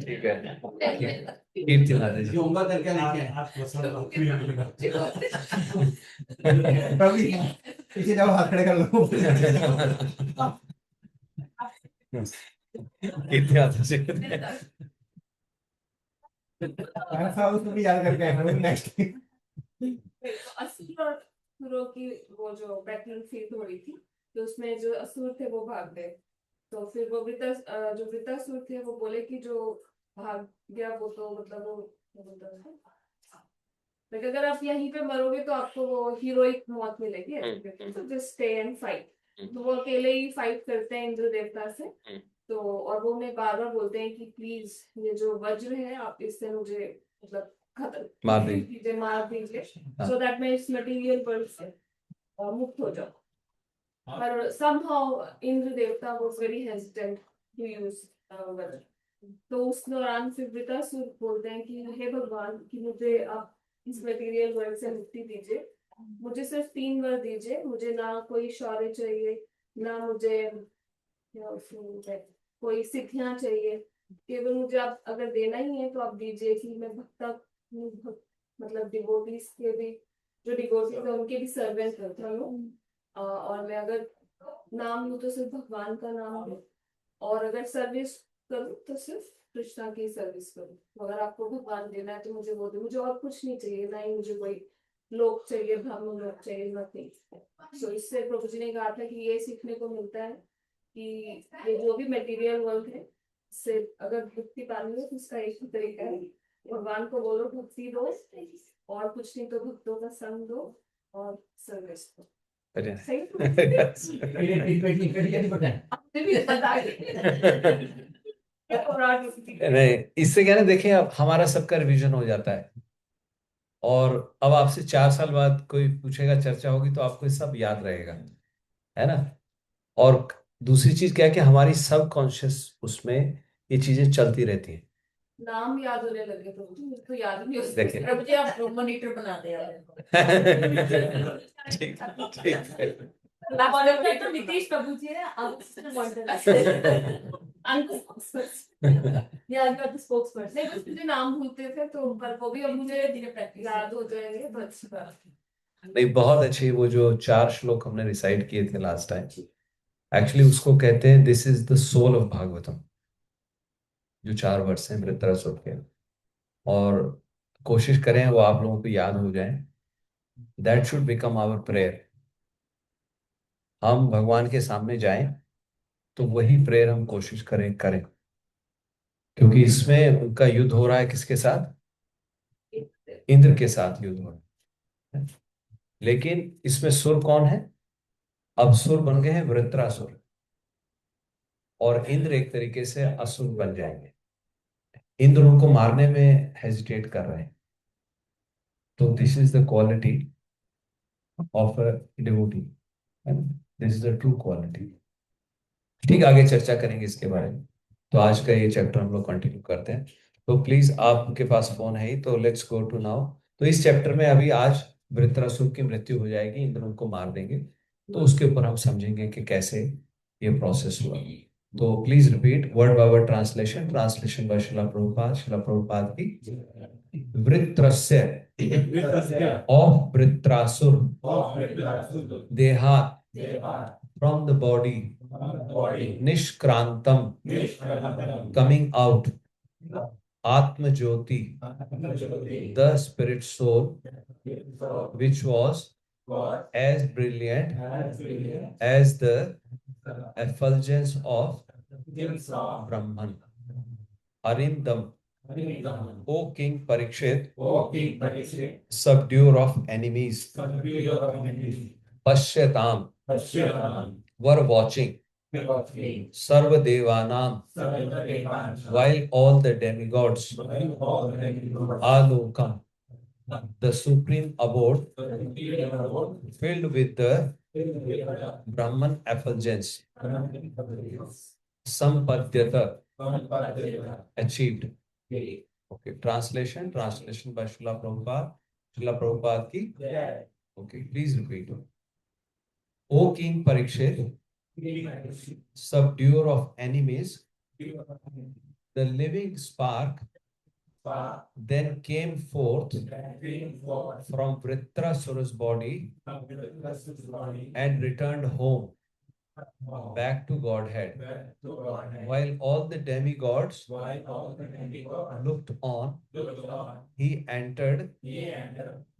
ठीक है, कीर्ति माता जी। होगा करके लेके प्रभु पीछे जाओ, हाथ खड़े कर लो। कीर्ति माता जी। ऐसा उसको भी याद करके आए नेक्स्ट। 80 और असुरों की वो जो बैटल फील्ड हो रही थी, तो उसमें जो असुर थे वो भाग गए। तो फिर वो जो वृतासुर थे वो बोले कि जो भाग गया वो तो मतलब वो बोलता था लेकिन अगर आप यहीं पे मरोगे तो आपको वो हीरोइक मौत मिलेगी, तो जस्ट स्टे एंड फाइट। तो वो अकेले ही फाइट करते हैं इंद्र देवता से। तो और वो उन्हें बार बार बोलते हैं कि प्लीज ये जो वज्र है आप इससे मुझे मतलब खत्म मार दीजिए, मार दीजिए, सो दैट मैं इस मटेरियल वर्ल्ड से मुक्त हो जाऊं। पर somehow इंद्र देवता was very hesitant to use वज्र। तो उस दौरान फिर वृतासुर बोलते हैं कि हे भगवान कि मुझे आप इस मटेरियल वर्ल्ड से मुक्ति दीजिए, मुझे सिर्फ 3 वर दीजिए, मुझे ना कोई शौर्य चाहिए, ना मुझे कोई सिद्धियां चाहिए, केवल मुझे आप अगर देना ही है तो आप दीजिए कि मैं मतलब डिवोटीज के भी जो डिवोटीज है उनके भी सर्वेंट करता हूँ, और मैं अगर नाम लूँ तो सिर्फ भगवान का नाम लूँ, और अगर सर्विस करूँ तो सिर्फ कृष्णा की सर्विस करूँ। अगर आपको भगवान देना है तो मुझे वो दे, मुझे और कुछ नहीं चाहिए, ना ही मुझे कोई लोग चाहिए, ब्राह्मण लोग चाहिए, नथिंग। सो इससे प्रभु जी ने कहा था कि ये सीखने को मिलता है कि ये जो भी मटेरियल वर्ल्ड है से अगर मुक्ति पानी है तो उसका एक ही तरीका है, भगवान को बोलो भक्ति दो, और कुछ नहीं तो भक्तों का संग दो और सर्विस दो। नहीं, इससे क्या ना, देखिए अब हमारा सबका रिवीजन हो जाता है, और अब आपसे 4 साल बाद कोई पूछेगा, चर्चा होगी तो आपको ये सब याद रहेगा, है ना। और दूसरी चीज क्या है कि हमारी सब कॉन्शियस उसमें ये चीजें चलती रहती हैं। नाम याद होने लगे प्रभु जी, मुझे तो याद नहीं हो देखिए। प्रभु जी आप मॉनिटर बना दे यार। ठीक है। तो नीतीश प्रभु जी है, आप स्पोक्सपर्सन नहीं, बस मुझे नाम भूलते थे तो, पर वो भी अब मुझे याद हो जाएंगे तो अच्छा। नहीं, बहुत अच्छी, वो जो 4 श्लोक हमने रिसाइट किए थे लास्ट टाइम, एक्चुअली उसको कहते हैं this is the soul of Bhagavatam. जो 4 वर्ष हैं वृत्रासुर के, और कोशिश करें वो आप लोगों को याद हो जाए। That should become our prayer. हम भगवान के सामने जाएं तो वही प्रेयर हम कोशिश करें, क्योंकि इसमें उनका युद्ध हो रहा है किसके साथ? इंद्र के साथ युद्ध हो रहा है। लेकिन इसमें सुर कौन है? अब सुर बन गए हैं वृत्रासुर, और इंद्र एक तरीके से असुर बन जाएंगे। इंद्र उनको मारने में हेजिटेट कर रहे हैं। तो this is the quality of a devotee, this is the true quality. ठीक, आगे चर्चा करेंगे इसके बारे में। तो आज का ये चैप्टर हम लोग कंटिन्यू करते हैं। तो प्लीज, आपके पास फोन है ही, तो लेट्स गो टू नाउ। तो इस चैप्टर में अभी आज वृत्रासुर की मृत्यु हो जाएगी, इंद्र उनको मार देंगे, तो उसके ऊपर हम समझेंगे कि कैसे ये प्रोसेस हुआ। तो please repeat word by word translation. Translation bye शिला प्रभुपाद। शिला प्रभुपाद की वृत्रस्य ऑफ वृत्रासुर देहात from the body nishkrantam coming out atma jyoti the spirit soul which was as brilliant as the effulgence of Brahman. Arindam, O King Parikshit, subduer of enemies, Pashyatam, were watching Sarva Devanam, while all the demigods, Alokam, the supreme abode, filled with the Brahman effulgence, Sampadyata, achieved. Okay, translation by Srila Prabhupada. Srila Prabhupada ki. Okay, please repeat. O King Parikshit, subduer of enemies, the living spark then came forth from Vritrasura's body and returned home back to Godhead, while all the demigods looked on. He entered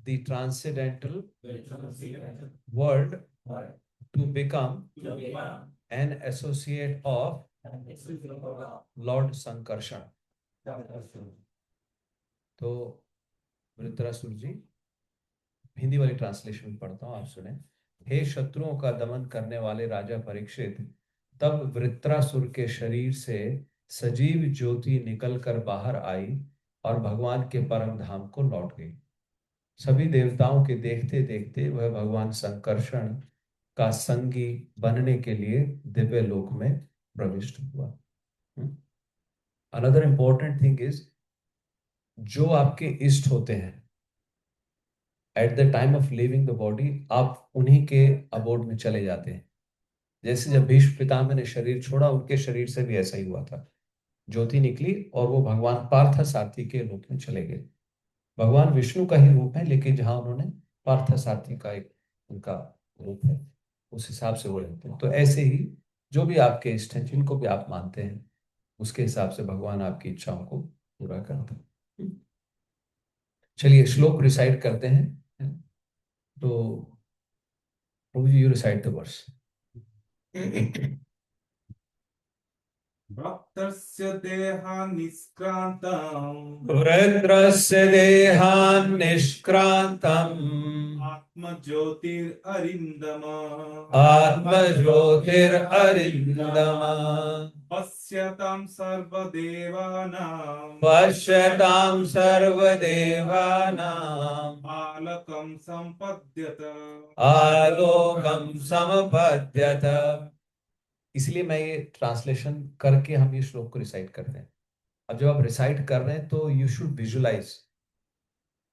the transcendental world to become an associate of Lord Sankarshan. तो वृत्रासुर जी, हिंदी वाली translation पढ़ता हूं, आप सुने। हे शत्रुओं का दमन करने वाले राजा परीक्षित, तब वृत्रासुर के शरीर से सजीव ज्योति निकलकर बाहर आई और भगवान के परम धाम को लौट गई। सभी देवताओं के देखते देखते वह भगवान संकर्षण का संगी बनने के लिए दिव्य लोक में प्रविष्ट हुआ। अनदर इंपॉर्टेंट थिंग इज, जो आपके इष्ट होते हैं eight the time of living the body, आप उन्हीं के अबोर्ड में चले जाते हैं। जैसे जब भीष्म पितामह ने शरीर छोड़ा, उनके शरीर से भी ऐसा ही हुआ था। ज्योति निकली और वो भगवान पार्थ सारथी के रूप में चले गए। भगवान विष्णु का ही रूप है, लेकिन जहां उन्होंने पार्थ सारथी का एक उनका रूप है, उस हिसाब से वो रहते हैं। तो ऐसे ही जो भी आपके इष्ट हैं, जिनको भी आप मानते हैं, उसके हिसाब से भगवान आपकी इच्छाओं को पूरा करते हैं। चलिए श्लोक रिसाइट करते हैं। तो प्रभु जी, यू रिसाइट द वर्स। भक्तस्य देहान्निष्क्रान्तम् वृत्रस्य देहान्निष्क्रान्तम् आत्मज्योतिररिन्दम पश्यतां सर्वदेवानां आलोकं समपद्यत। इसलिए मैं ये ट्रांसलेशन करके हम ये श्लोक को रिसाइट करते हैं। अब जब आप रिसाइट कर रहे हैं तो यू शुड विजुलाइज,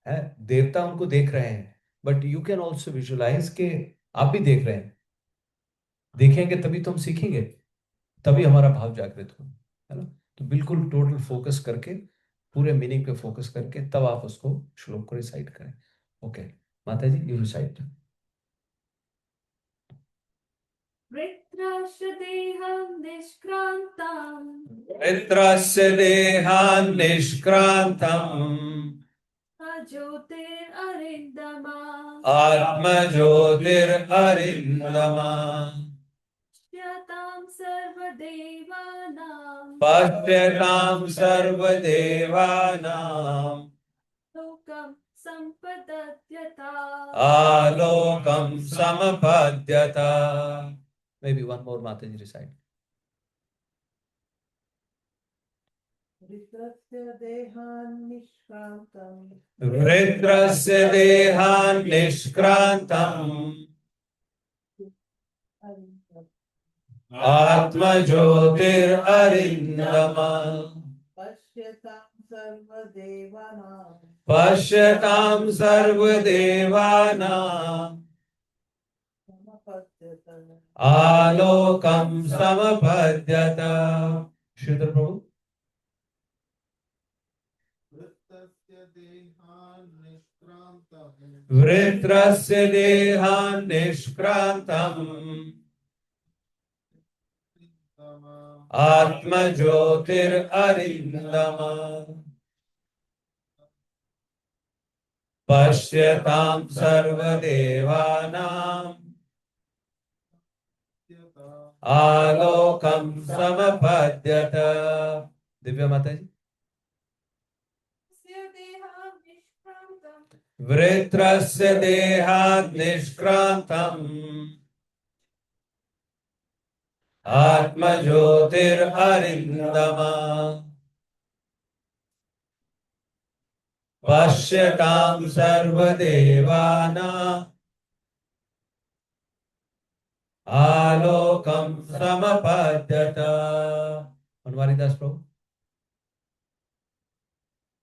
है देवता उनको देख रहे हैं, but you can also visualise के आप भी देख रहे हैं। देखेंगे तभी तो हम सीखेंगे, तभी हमारा भाव जागृत हो, है ना। तो बिल्कुल टोटल फोकस करके, पूरे मीनिंग पे फोकस करके तब आप उसको श्लोक को रिसाइट करें। ओके माता जी, यू रिसाइट। वृत्रस्य देहं निष्क्रान्तम् वृत्रस्य देहान्निष्क्रान्तम् ज्योतिररिन्दमा आत्मज्योतिररिन्दमा पश्यतां सर्वदेवानां लोकं सम्पद्यता आलोकं समपद्यत। Maybe one more, Mataji, recite. वृत्रस्य देहान्निष्क्रान्तम् वृत्रस्य देहान्निष्क्रान्तम् आत्मज्योतिररिन्दम पश्यतां सर्वदेवानां आलोकं समपद्यत। Shridhar प्रभु। वृत्रस्य देहान्निष्क्रान्तम् आत्मज्योतिररिन्दम पश्यतां सर्वदेवानां आलोकं समपद्यत। दिव्या माता जी। वृत्रस्य देहान्निष्क्रान्तम् आत्मज्योतिररिन्दम पश्यतां सर्वदेवानां आलोकं समपद्यत। बनवारीदास प्रभु।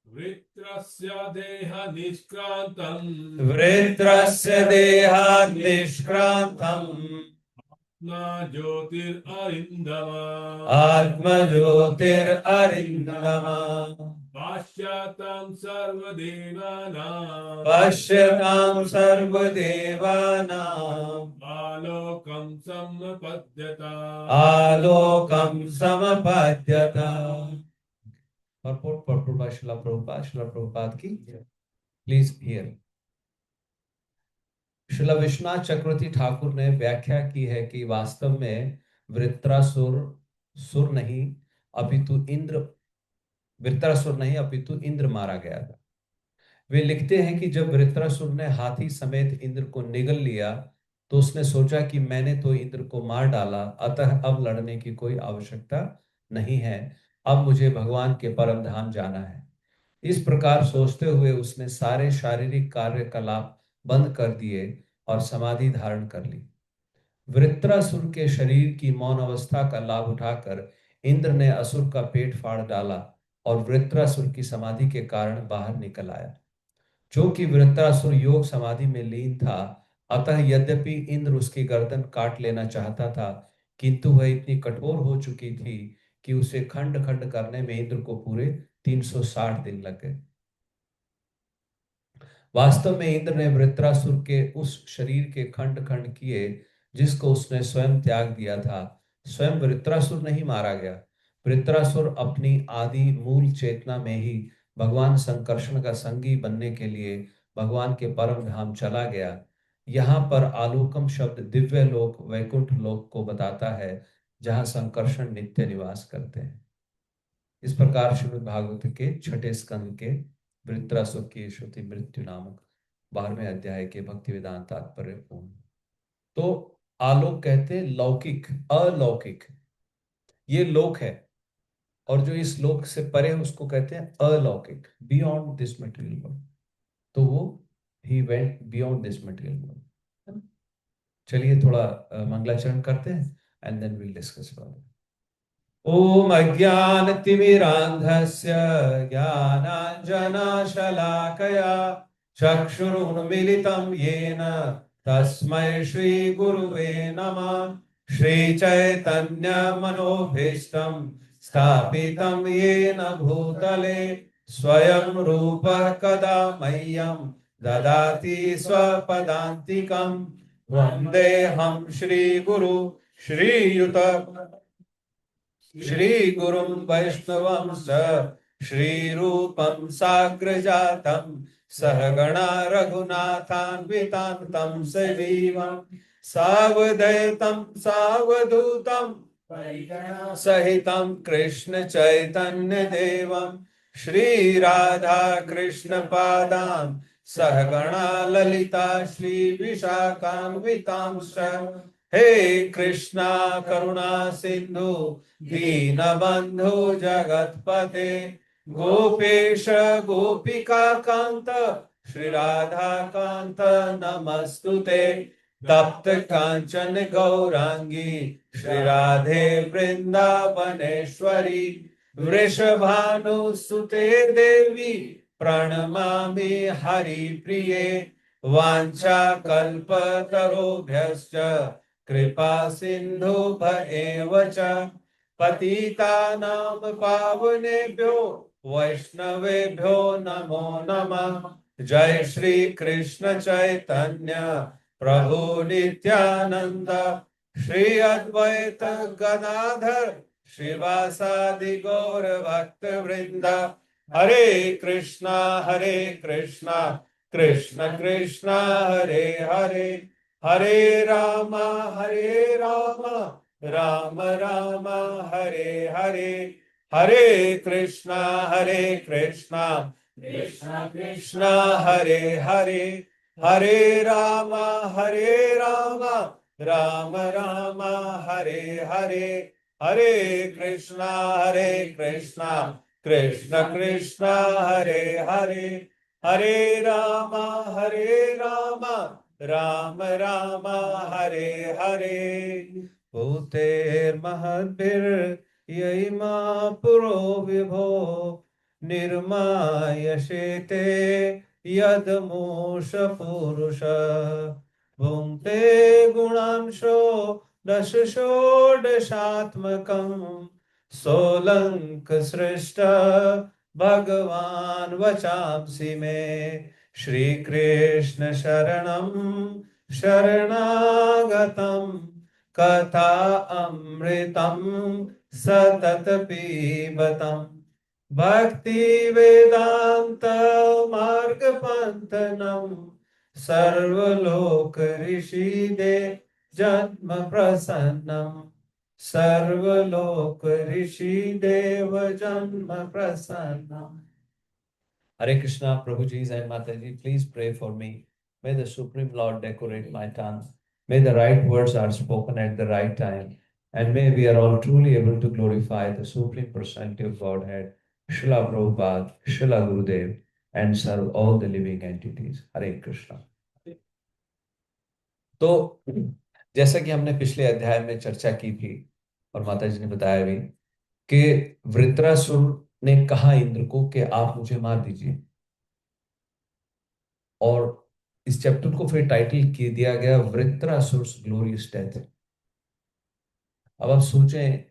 वृत्रस्य देहान्निष्क्रान्तम् वृत्रस्य देहान्निष्क्रान्तम् ज्योतिररिन्दमा आत्मज्योतिररिन्दमा पाश्चात्तां सर्वदेवानां पश्यतां सर्वदेवानाम् आलोकं सम्पद्यता आलोकम समपद्यत। purport by Srila Prabhupada की प्लीज हियर। श्रील विश्वनाथ चक्रवर्ती ठाकुर ने व्याख्या की है कि वास्तव में वृत्रासुर सुर नहीं अपितु इंद्र वृत्रासुर नहीं अपितु इंद्र मारा गया था। वे लिखते हैं कि जब वृत्रासुर ने हाथी समेत इंद्र को निगल लिया तो उसने सोचा कि मैंने तो इंद्र को मार डाला, अतः अब लड़ने की कोई आवश्यकता नहीं है, अब मुझे भगवान के परम धाम जाना है। इस प्रकार सोचते हुए उसने सारे शारीरिक कार्यकलाप बंद कर दिए और समाधि धारण कर ली। वृत्रासुर के शरीर की मौन अवस्था का लाभ उठाकर इंद्र ने असुर का पेट फाड़ डाला और वृत्रासुर की समाधि के कारण बाहर निकल आया। जो कि वृत्रासुर योग समाधि में लीन था, अतः यद्यपि इंद्र उसकी गर्दन काट लेना चाहता था, किंतु वह इतनी कठोर हो चुकी थी कि उसे खंड खंड करने में इंद्र को पूरे 360 दिन लग गए। वास्तव में इंद्र ने वृत्रासुर के उस शरीर के खंड खंड किए जिसको उसने स्वयं त्याग दिया था। स्वयं वृत्रासुर नहीं मारा गया। वृत्रासुर अपनी आदि मूल चेतना में ही भगवान संकर्षण का संगी बनने के लिए भगवान के परम धाम चला गया। यहाँ पर आलोकम शब्द दिव्य लोक वैकुंठ लोक को बताता है, जहाँ संकर्षण नित्य निवास करते हैं। इस प्रकार श्रीमद् भागवत के छठे स्कंद के वृत्रासुर की श्रुति मृत्यु नामक 12वें अध्याय के भक्ति वेदांत तात्पर्य पूर्ण। तो आलोक कहते हैं लौकिक, अलौकिक, ये लोक है, और जो इस लोक से परे है उसको कहते हैं अलौकिक, बियॉन्ड दिस मटेरियल वर्ल्ड। तो वो he went beyond this material world. चलिए थोड़ा मंगलाचरण करते हैं and then will discuss about it. ओम अज्ञानतिमिरान्धस्य ज्ञानाञ्जनशलाकया चक्षुरुन्मीलितं येन तस्मै श्रीगुरुवे नमः। श्रीचैतन्यमनोभीष्टं स्थापितं येन भूतले स्वयं रूपः कदा मह्यं ददाति स्वपदान्तिकं। वन्देऽहं श्रीगुरु श्रीयुतम् श्रीगुरुं वैष्णवंश्च श्रीरूपं साग्रजातं सहगणा रघुनाथान्वितान्तं सजीवं सावधैतं सावधूतं सहितं कृष्ण चैतन्य देवं श्रीराधा कृष्ण पादान् सहगणा ललिता श्री विशाखान्वितांश्च। हे कृष्णा करुणा सिंधु दीनबंधु जगतपते गोपेश गोपिका कांत श्री राधा कांत नमस्तुते। तप्त कांचन गौरांगी श्री राधे वृंदावनेश्वरी वृषभानुसुते देवी प्रणमामि हरिप्रिये। वाञ्छा कल्पतरुभ्यश्च कृपा सिन्धुभ्य एव च पतितानां पावनेभ्यो वैष्णवेभ्यो नमो नमः। जय श्री कृष्ण चैतन्य प्रभु नित्यानंद श्री अद्वैत गदाधर श्रीवासादि गौर भक्त वृंद। हरे कृष्णा कृष्ण कृष्ण हरे हरे, हरे राम राम राम हरे हरे। हरे कृष्णा कृष्ण कृष्ण हरे हरे, हरे राम राम राम हरे हरे। हरे कृष्णा कृष्ण कृष्ण हरे हरे, हरे राम राम राम हरे हरे। भूतेर्महद्भिर्यैमा पुरो विभो निर्मायशेते यदमूष पुरुष। भुङ्क्ते गुणांशो दश षोडशात्मकं सोलंक सृष्ट भगवान वचांसि मे श्री कृष्ण शरणं शरणागतं कथा अमृतं सतत पीबतम् भक्ति वेदांत मार्ग पंथनम सर्वलोक ऋषि जन्म प्रसन्नम सर्वलोक ऋषि देव जन्म प्रसन्नम. Hare Krishna, Prabhuji and Mataji, please pray for me. May the Supreme Lord decorate my tongue. May the right words are spoken at the right time. And may we are all truly able to glorify the Supreme Personality of Godhead, Srila Prabhupada, Srila Gurudev, and serve all the living entities. Hare Krishna. तो जैसा कि हमने पिछले अध्याय में चर्चा की थी और माता जी ने बताया भी कि वृत्रासुर ने कहा इंद्र को कि आप मुझे मार दीजिए, और इस चैप्टर को फिर टाइटल की दिया गया वृत्रासुर's ग्लोरियस डेथ. अब आप सोचें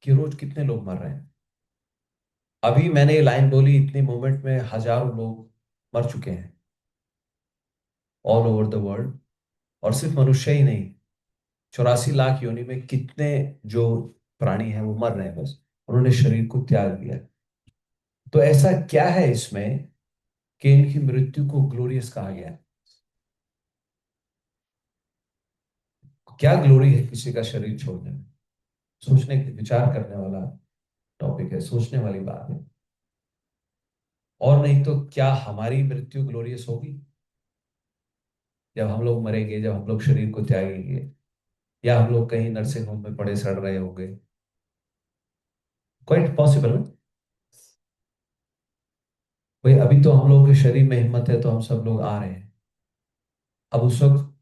कि रोज कितने लोग मर रहे हैं. अभी मैंने ये लाइन बोली, इतने मोमेंट में हजारों लोग मर चुके हैं ऑल ओवर द वर्ल्ड. और सिर्फ मनुष्य ही नहीं, 84 लाख योनि में कितने जो प्राणी हैं वो मर रहे हैं, बस उन्होंने शरीर को त्याग दिया. तो ऐसा क्या है इसमें कि इनकी मृत्यु को ग्लोरियस कहा गया है? क्या ग्लोरी है किसी का शरीर छोड़ने में? सोचने विचार करने वाला टॉपिक है, सोचने वाली बात है. और नहीं तो क्या हमारी मृत्यु ग्लोरियस होगी जब हम लोग मरेंगे, जब हम लोग शरीर को त्यागेंगे, या हम लोग कहीं नर्सिंग होम में पड़े सड़ रहे होंगे? क्वाइट पॉसिबल ना. भाई अभी तो हम लोगों के शरीर में हिम्मत है तो हम सब लोग आ रहे हैं. अब उस वक्त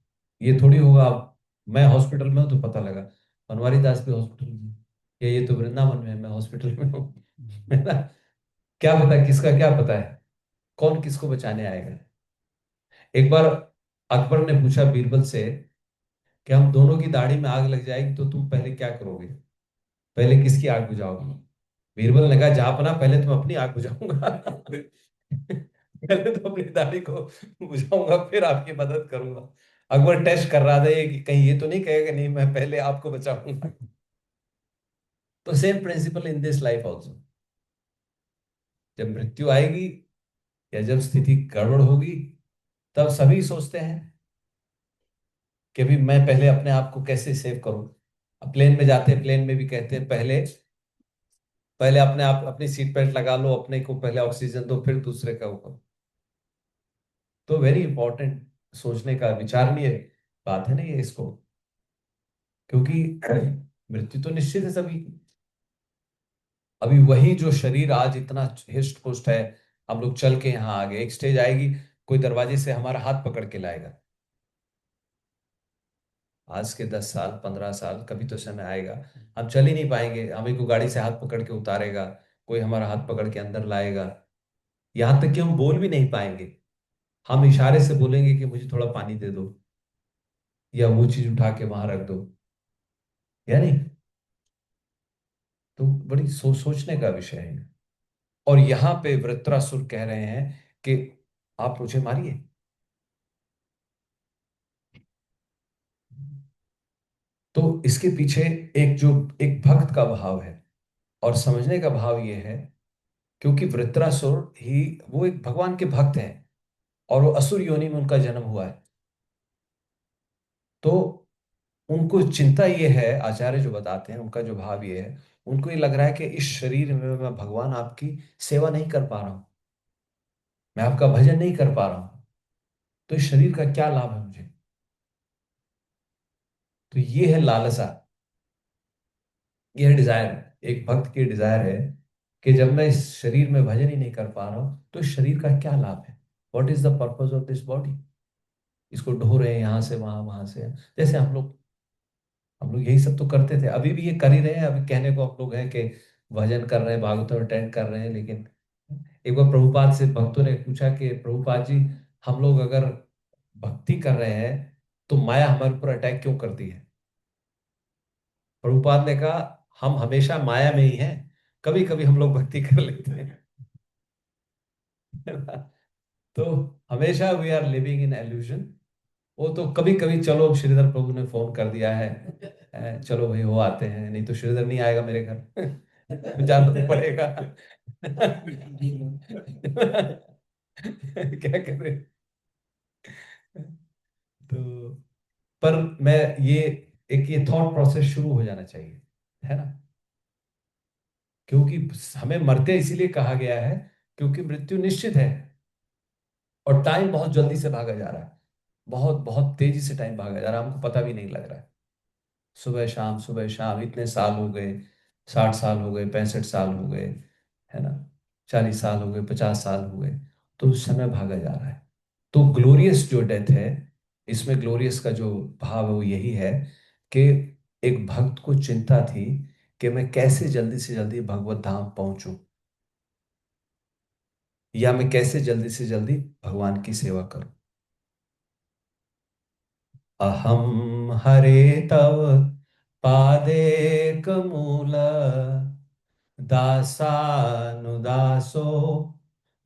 ये थोड़ी होगा अब मैं हॉस्पिटल में हूं तो पता लगा बनवारी दास भी हॉस्पिटल में, या ये तो वृंदावन में है, मैं हॉस्पिटल में हूँ. है ना? क्या पता, किसका क्या पता है कौन किसको बचाने आएगा. एक बार अकबर ने पूछा बीरबल से कि हम दोनों की दाढ़ी में आग लग जाएगी तो तुम पहले क्या करोगे, पहले किसकी आग बुझाओगे? बीरबल ने कहा जहापना पहले तुम अपनी आग बुझाऊंगा. पहले तो अपनी दाढ़ी को बुझाऊंगा फिर आपकी मदद करूंगा. अकबर टेस्ट कर रहा था ये कि कहीं ये तो नहीं कहेगा नहीं मैं पहले आपको बचाऊंगा. तो same principle in this life also. जब मृत्यु आएगी या जब स्थिति गड़बड़ होगी तब सभी सोचते हैं कि भी मैं पहले अपने आप को कैसे सेव करूं. अब प्लेन में जाते हैं, प्लेन में भी कहते हैं पहले पहले अपने आप अपनी सीट बेल्ट लगा लो, अपने को पहले ऑक्सीजन दो फिर दूसरे का ऊपर. तो वेरी इंपॉर्टेंट सोचने का विचारणीय बात है ना ये इसको, क्योंकि मृत्यु तो निश्चित है सभी की. अभी वही जो शरीर आज इतना हिस्ट पुष्ट है, हम लोग चल के यहाँ आ गए, एक स्टेज आएगी कोई दरवाजे से हमारा हाथ पकड़ के लाएगा. आज के 10 साल 15 साल कभी तो समय आएगा हम चल ही नहीं पाएंगे, हमें को गाड़ी से हाथ पकड़ के उतारेगा, कोई हमारा हाथ पकड़ के अंदर लाएगा. यहां तक कि हम बोल भी नहीं पाएंगे, हम इशारे से बोलेंगे कि मुझे थोड़ा पानी दे दो या वो चीज उठा के वहां रख दो, या नहीं? तो बड़ी सोचने का विषय है. और यहाँ पे वृत्रासुर कह रहे हैं कि आप मुझे मारिए. तो इसके पीछे एक भक्त का भाव है और समझने का भाव ये है, क्योंकि वृत्रासुर ही वो एक भगवान के भक्त हैं और वो असुर योनि में उनका जन्म हुआ है. तो उनको चिंता ये है, आचार्य जो बताते हैं उनका जो भाव ये है, उनको ये लग रहा है कि इस शरीर में मैं भगवान आपकी सेवा नहीं कर पा रहा हूं, मैं आपका भजन नहीं कर पा रहा हूं, तो इस शरीर का क्या लाभ है मुझे. तो ये है लालसा, ये है डिजायर, एक भक्त की डिजायर है कि जब मैं इस शरीर में भजन ही नहीं कर पा रहा हूं तो इस शरीर का क्या लाभ है. What is the purpose of this body. इसको ढो रहे हैं यहाँ से वहां, वहां से, जैसे हम लोग यही सब तो करते थे, अभी भी ये कर ही रहे हैं. अभी कहने को हम लोग हैं कि भजन कर रहे हैं, भागवत अटेंड कर रहे हैं, लेकिन एक बार प्रभुपाद से भक्तों ने पूछा कि प्रभुपाद जी हम लोग अगर भक्ति कर रहे हैं तो माया हमारे ऊपर अटैक क्यों करती है. प्रभुपाद ने कहा हम हमेशा माया में ही हैं, कभी कभी हम लोग भक्ति कर लेते हैं। तो हमेशा we are living in illusion. वो तो कभी कभी चलो श्रीधर प्रभु ने फोन कर दिया है, चलो भाई वो आते हैं, नहीं तो श्रीधर नहीं आएगा मेरे घर। जाना तो पड़ेगा। क्या करें। तो पर मैं ये एक ये थॉट प्रोसेस शुरू हो जाना चाहिए, है ना। क्योंकि हमें मरते इसीलिए कहा गया है क्योंकि मृत्यु निश्चित है, और टाइम बहुत जल्दी से भागा जा रहा है, बहुत बहुत तेजी से टाइम भागा जा रहा है, हमको पता भी नहीं लग रहा है। सुबह शाम इतने साल हो गए, 60 साल हो गए, 65 साल हो गए, है ना, 40 साल हो गए, 50 साल हो गए, तो समय भागा जा रहा है। तो ग्लोरियस जो डेथ है, इसमें ग्लोरियस का जो भाव है वो यही है कि एक भक्त को चिंता थी कि मैं कैसे जल्दी से जल्दी भगवत धाम पहुंचूं, या मैं कैसे जल्दी से जल्दी भगवान की सेवा करूं। अहम हरे तव पादे कमूल दासानुदासो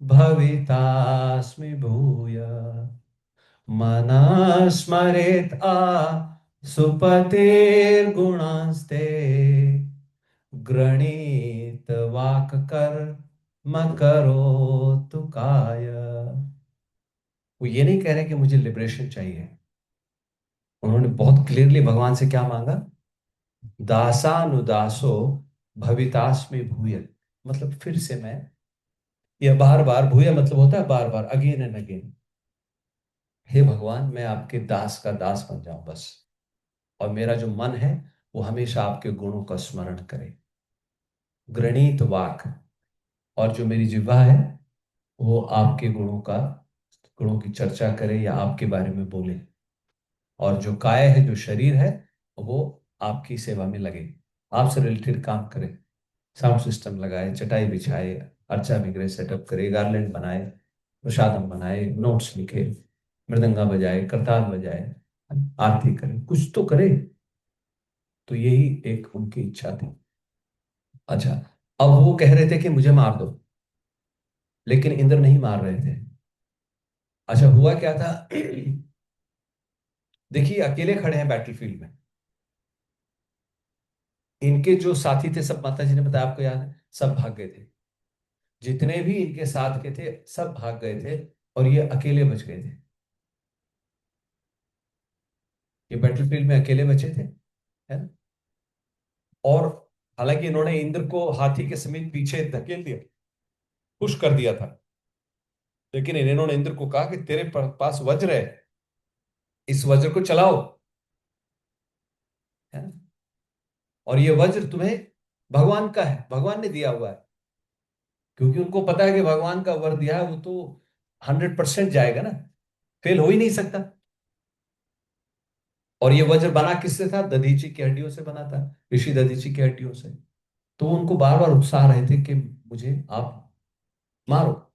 भवितास्मि भूय मनः स्मरेत् आ सुपतेर्गुणांस्ते गृणीत वाक कर करोतु काय। वो ये नहीं कह रहे कि मुझे लिबरेशन चाहिए, उन्होंने बहुत क्लियरली भगवान से क्या मांगा, दासानुदासो भवितास्मि भूय, मतलब फिर से मैं, या बार बार, भूय मतलब होता है बार बार, अगेन एंड अगेन, हे भगवान मैं आपके दास का दास बन जाऊं बस, और मेरा जो मन है वो हमेशा आपके गुणों का स्मरण करे। गृणीत वाक, और जो मेरी जिह्वा है वो आपके गुणों की चर्चा करे या आपके बारे में बोले, और जो काय है, जो शरीर है, वो आपकी सेवा में लगे, आपसे रिलेटेड काम करे, साउंड सिस्टम लगाए, चटाई बिछाए, अर्चा विग्रह सेटअप करे, गार्लैंड बनाए, प्रसादम बनाए, नोट्स लिखे, मृदंगा बजाए, करताल बजाए, आरती करे, कुछ तो करे। तो यही एक उनकी इच्छा थी। अच्छा, अब वो कह रहे थे कि मुझे मार दो, लेकिन इंद्र नहीं मार रहे थे। अच्छा, हुआ क्या था। देखिए अकेले खड़े हैं बैटलफील्ड में, इनके जो साथी थे सब, माता जी ने बताया आपको याद है, सब भाग गए थे, जितने भी इनके साथ के थे सब भाग गए थे, और ये अकेले बच गए थे। ये बैटलफील्ड में अकेले बचे थे, है ना। और हालांकि इन्होंने इंद्र को हाथी के समीप पीछे धकेल दिया, पुश कर दिया था, लेकिन इन्होंने इंद्र को कहा कि तेरे पास वज्र है, इस वज्र को चलाओ, है ना। और ये वज्र तुम्हें भगवान का है, भगवान ने दिया हुआ है, क्योंकि उनको पता है कि भगवान का वर दिया है वो तो 100% जाएगा ना, फेल हो ही नहीं सकता। और ये वज्र बना किससे था, दधीची की हड्डियों से बना था, ऋषि दधीची की हड्डियों से। तो उनको बार बार उकसा रहे थे कि मुझे आप मारो,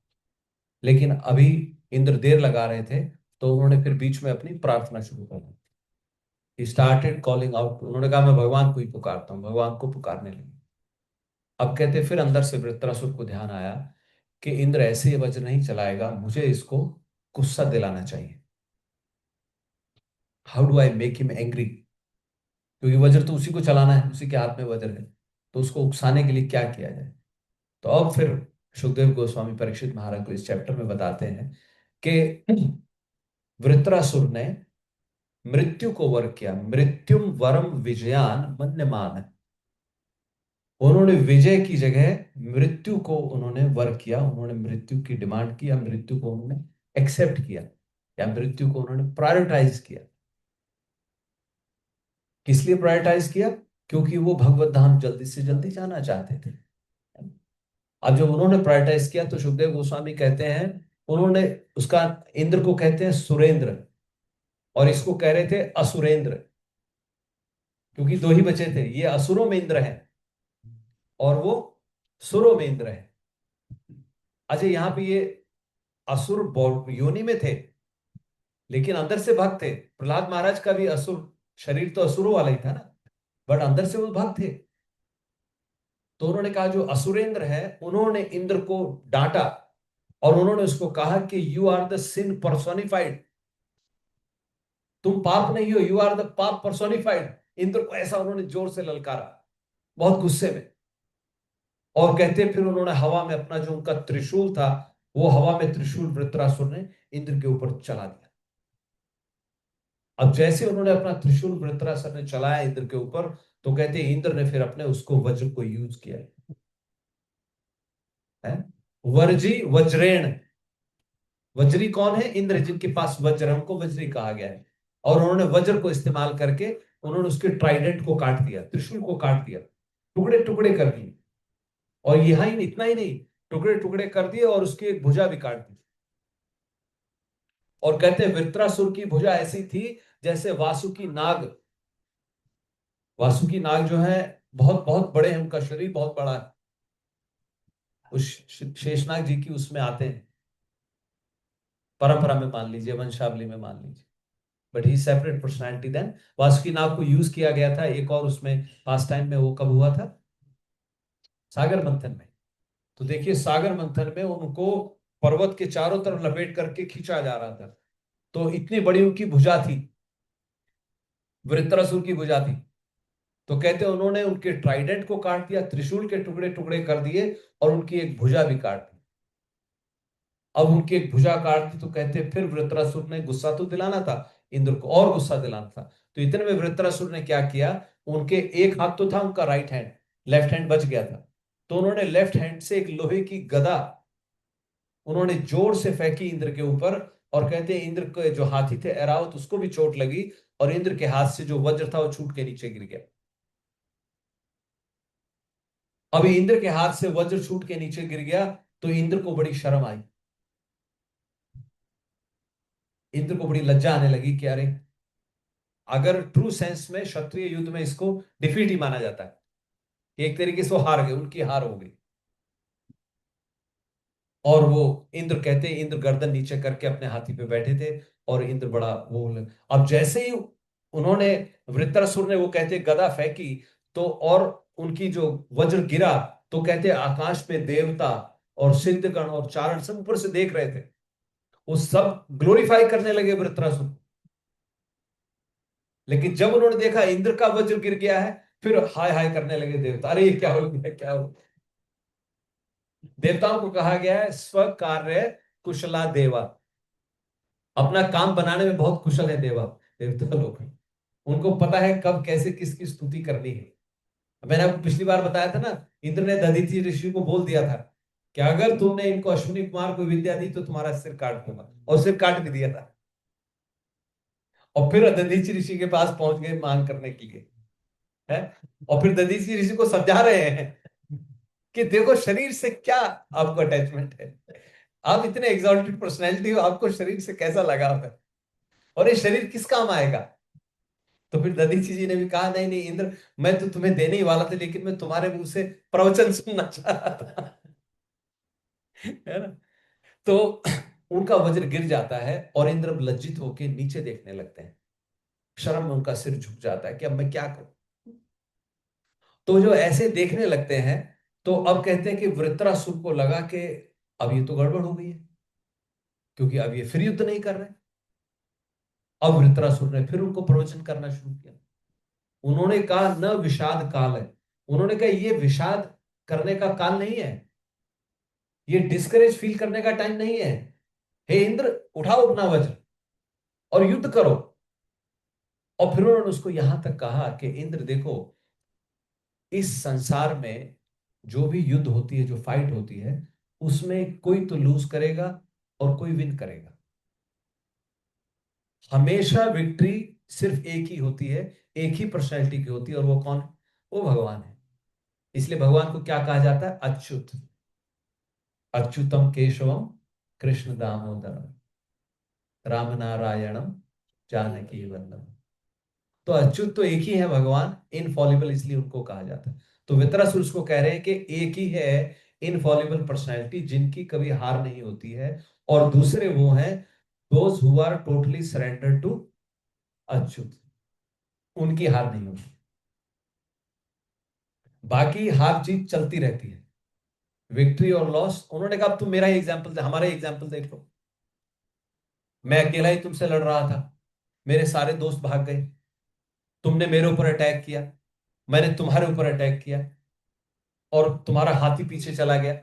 लेकिन अभी इंद्र देर लगा रहे थे, तो उन्होंने फिर बीच में अपनी प्रार्थना शुरू कर दी, स्टार्टेड कॉलिंग आउट, उन्होंने कहा मैं भगवान को ही पुकारता हूँ, भगवान को पुकारने लगे। अब कहते फिर अंदर से वृत्रासुर को ध्यान आया कि इंद्र ऐसे ये वज्र नहीं चलाएगा, मुझे इसको गुस्सा दिलाना चाहिए। How do I make him angry, क्योंकि वज्र तो उसी को चलाना है, उसी के हाथ में वज्र है, तो उसको उकसाने के लिए क्या किया जाए। तो अब फिर सुखदेव गोस्वामी परीक्षित महाराज को इस चैप्टर में बताते हैं कि वृत्रासुर ने मृत्यु को वर किया, मृत्युम वरम विजयान मन्यमान, उन्होंने विजय की जगह मृत्यु को उन्होंने वर किया, उन्होंने मृत्यु की डिमांड की, या मृत्यु को उन्होंने एक्सेप्ट किया, या मृत्यु को उन्होंने प्रायोरिटाइज किया। किस लिए प्रायोरिटाइज किया, क्योंकि वो भगवत धाम जल्दी से जल्दी जाना चाहते थे। अब जब उन्होंने प्रायोरिटाइज किया तो सुखदेव गोस्वामी कहते हैं, उन्होंने उसका, इंद्र को कहते हैं सुरेंद्र, और इसको कह रहे थे असुरेंद्र, क्योंकि दो ही बचे थे, ये असुरों में इंद्र है और वो सुरों में इंद्र है। अच्छा, यहाँ पे ये असुर योनि में थे, लेकिन अंदर से भक्त थे। प्रहलाद महाराज का भी असुर शरीर तो असुरों वाला ही था ना, बट अंदर से वो भक्त थे। तो उन्होंने कहा जो असुरेंद्र है, उन्होंने इंद्र को डांटा और उन्होंने उसको कहा कि you are the sin personified, तुम पाप नहीं हो, यू आर द पाप पर्सोनिफाइड। इंद्र को ऐसा उन्होंने जोर से ललकारा, बहुत गुस्से में। और कहते फिर उन्होंने हवा में अपना जो उनका त्रिशूल था, वो हवा में त्रिशूल वृत्रासुर ने इंद्र के ऊपर चला दिया। अब जैसे उन्होंने अपना त्रिशूल वृत्रासुर ने चलाया इंद्र के ऊपर, तो कहते इंद्र ने फिर अपने उसको वज्र को यूज किया है। वर्जी वज्रेण, वज्री कौन है? इंद्र, जिनके पास वज्र है उनको वज्री कहा गया है। और उन्होंने वज्र को इस्तेमाल करके उन्होंने उसके ट्राइडेंट को काट दिया, त्रिशूल को काट दिया, टुकड़े टुकड़े कर दिए। और यहां ही इतना ही नहीं, टुकड़े टुकड़े कर दिए और उसकी एक भुजा भी काट दी। और कहते हैं वृत्रासुर की भुजा ऐसी थी जैसे वासुकी नाग, वासुकी नाग जो है बहुत बहुत बड़े हैं, उनका शरीर बहुत बड़ा है, उस शेषनाग जी की उसमें आते हैं, परंपरा में मान लीजिए, वंशावली में मान लीजिए। But he separate personality. Then Vasuki नाग को यूज किया गया था एक और उसमें पास टाइम में, वो कब हुआ था? सागर मंथन में। तो देखिए सागर मंथन में उनको पर्वत के चारों तरफ लपेट करके खींचा जा रहा था, तो इतनी बड़ी उनकी भुजा थी, वृत्रासुर की भुजा थी। तो कहते हैं उन्होंने उनके ट्राइडेंट को काट दिया, त्रिशूल के टुकड़े टुकड़े कर दिए और उनकी एक भुजा भी काट दी। अब उनकी एक भुजा काट दी तो कहते हैं फिर वृत्रासुर ने, गुस्सा तो दिलाना था इंद्र को, और गुस्सा दिलाना था, तो इतने में वृत्रासुर ने क्या किया, उनके एक हाथ तो था उनका राइट हैंड, लेफ्ट हैंड बच गया था, तो उन्होंने लेफ्ट हैंड से एक लोहे की गदा उन्होंने जोर से फेंकी इंद्र के ऊपर। और कहते हैं इंद्र के जो हाथी थे ऐरावत, उसको भी चोट लगी और इंद्र के हाथ से जो वज्र था वो छूट के नीचे गिर गया। अभी इंद्र के हाथ से वज्र छूट के नीचे गिर गया तो इंद्र को बड़ी शर्म आई, इंद्र को बड़ी लज्जा आने लगी कि अरे, अगर ट्रू सेंस में क्षत्रिय युद्ध में इसको डिफीट ही माना जाता है, एक तरीके से वो हार गए, उनकी हार हो गई। और वो इंद्र, कहते हैं इंद्र गर्दन नीचे करके अपने हाथी पे बैठे थे और इंद्र बड़ा वो, अब जैसे ही उन्होंने, वृत्रासुर ने वो कहते गदा फेंकी, तो और उनकी जो वज्र गिरा, तो कहते आकाश में देवता और सिद्धगण और चारण सब ऊपर से देख रहे थे, वो सब ग्लोरीफाई करने लगे वृत्रासुर। लेकिन जब उन्होंने देखा इंद्र का वज्र गिर गया है, फिर हाय हाय करने लगे देवता, अरे ये क्या हो गया, क्या हो गया। देवताओं को कहा गया है स्व कार्य कुशला देवा, अपना काम बनाने में बहुत कुशल है देवा, देवता लोग, उनको पता है कब कैसे किसकी स्तुति करनी है। मैंने आपको पिछली बार बताया था ना, इंद्र ने दधीचि ऋषि को बोल दिया था कि अगर तुमने इनको अश्विनी कुमार को विद्या दी तो तुम्हारा सिर काट दूंगा, और सिर काट भी दिया था। और फिर दधीचि ऋषि के पास पहुंच गए मांग करने के लिए, है, और फिर दधीचि ऋषि को समझा रहे हैं कि देखो शरीर से क्या आपको अटैचमेंट है, आप इतने एग्जॉल्टेड पर्सनैलिटी हो, आपको शरीर से कैसा लगाव है, और ये शरीर किस काम आएगा। तो फिर दधीचि जी ने भी कहा नहीं नहीं इंद्र, मैं तो तुम्हें देने ही वाला था, लेकिन मैं तुम्हारे मुंह से प्रवचन सुनना चाह रहा था, है ना। तो उनका वज्र गिर जाता है और इंद्र लज्जित होकर नीचे देखने लगते हैं, शर्म में उनका सिर झुक जाता है कि अब मैं क्या करूं। तो जो ऐसे देखने लगते हैं, तो अब कहते हैं कि वृत्रासुर को लगा कि अब ये तो गड़बड़ हो गई है, क्योंकि अब ये फिर युद्ध नहीं कर रहे। अब वृत्रासुर ने फिर उनको प्रवचन करना शुरू किया। उन्होंने कहा न विषाद काल है, उन्होंने कहा ये विषाद करने का काल नहीं है, ये डिस्करेज फील करने का टाइम नहीं है। हे इंद्र, उठाओ अपना वज्र और युद्ध करो। और फिर उन्होंने उसको यहां तक कहा कि इंद्र देखो, इस संसार में जो भी युद्ध होती है, जो फाइट होती है, उसमें कोई तो लूज करेगा और कोई विन करेगा। हमेशा विक्ट्री सिर्फ एक ही होती है, एक ही पर्सनैलिटी की होती है, और वो कौन? वो भगवान है। इसलिए भगवान को क्या कहा जाता है? अच्युत, अच्युतम केशवम कृष्ण दामोदरम राम नारायणम जानकी वल्लभ। तो अच्युत तो एक ही है भगवान, इनफॉलिबल, इसलिए उनको कहा जाता है। तो वितरासुर उसको कह रहे हैं कि एक ही है इनफॉलिबल पर्सनैलिटी, जिनकी कभी हार नहीं होती है, और दूसरे वो हैं those who are totally surrender to Achyuta, उनकी हार नहीं होती। बाकी हार जीत चलती रहती है, विक्ट्री और लॉस। उन्होंने कहा अब तुम मेरा ही एग्जाम्पल दे, हमारा ही एग्जाम्पल देख लो। मैं अकेला ही तुमसे लड़ रहा था, मेरे सारे दोस्त भाग गए, तुमने मेरे ऊपर अटैक किया, मैंने तुम्हारे ऊपर अटैक किया, और तुम्हारा हाथी पीछे चला गया,